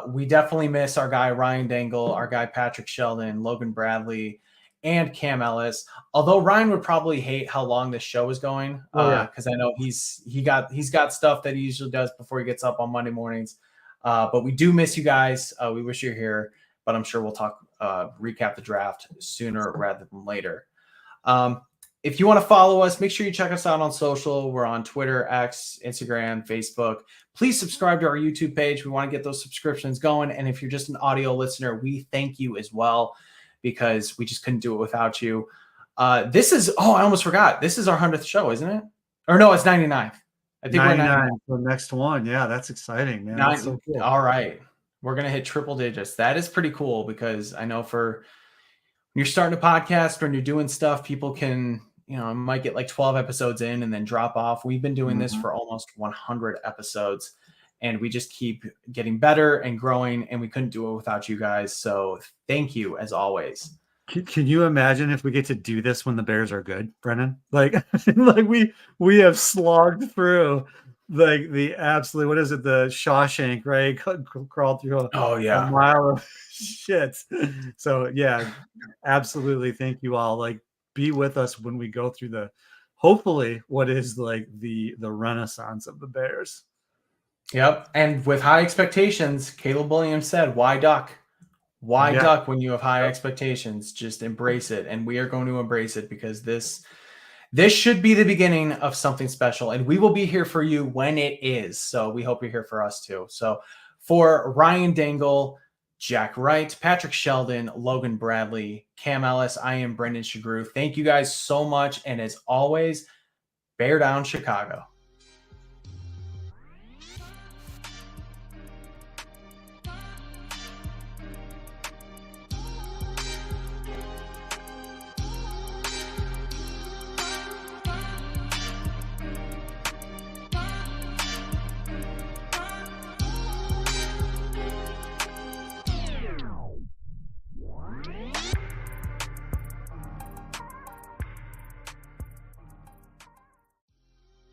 We definitely miss our guy Ryan Dangle, our guy Patrick Sheldon, Logan Bradley, and Cam Ellis. Although Ryan would probably hate how long this show is going, because I know he's got stuff that he usually does before he gets up on Monday mornings. But we do miss you guys. We wish you're here, but I'm sure we'll recap the draft sooner rather than later. If you want to follow us, make sure you check us out on social. We're on Twitter, X, Instagram, Facebook. Please subscribe to our YouTube page. We want to get those subscriptions going. And if you're just an audio listener, we thank you as well, because we just couldn't do it without you. I almost forgot. This is our 100th show, isn't it? Or no, it's 99th. I think 99 for the next one. Yeah, that's exciting, man. That's so cool. All right. We're going to hit triple digits. That is pretty cool, because I know when you're starting a podcast, when you're doing stuff, people can, might get like 12 episodes in and then drop off. We've been doing this for almost 100 episodes, and we just keep getting better and growing, and we couldn't do it without you guys. So thank you as always. Can you imagine if we get to do this when the Bears are good, Brennan? Like we have slogged through like the absolute, what is it? The Shawshank, right? Crawled through a mile of shit. So yeah, absolutely. Thank you all. Like, be with us when we go through hopefully what is like the renaissance of the Bears. Yep. And with high expectations, Caleb Williams said, why duck? Why duck when you have high expectations? Just embrace it. And we are going to embrace it, because this should be the beginning of something special, and we will be here for you when it is. So we hope you're here for us too. So for Ryan Dangle, Jack Wright, Patrick Sheldon, Logan Bradley, Cam Ellis, I am Brendan Shagrew. Thank you guys so much. And as always, bear down Chicago.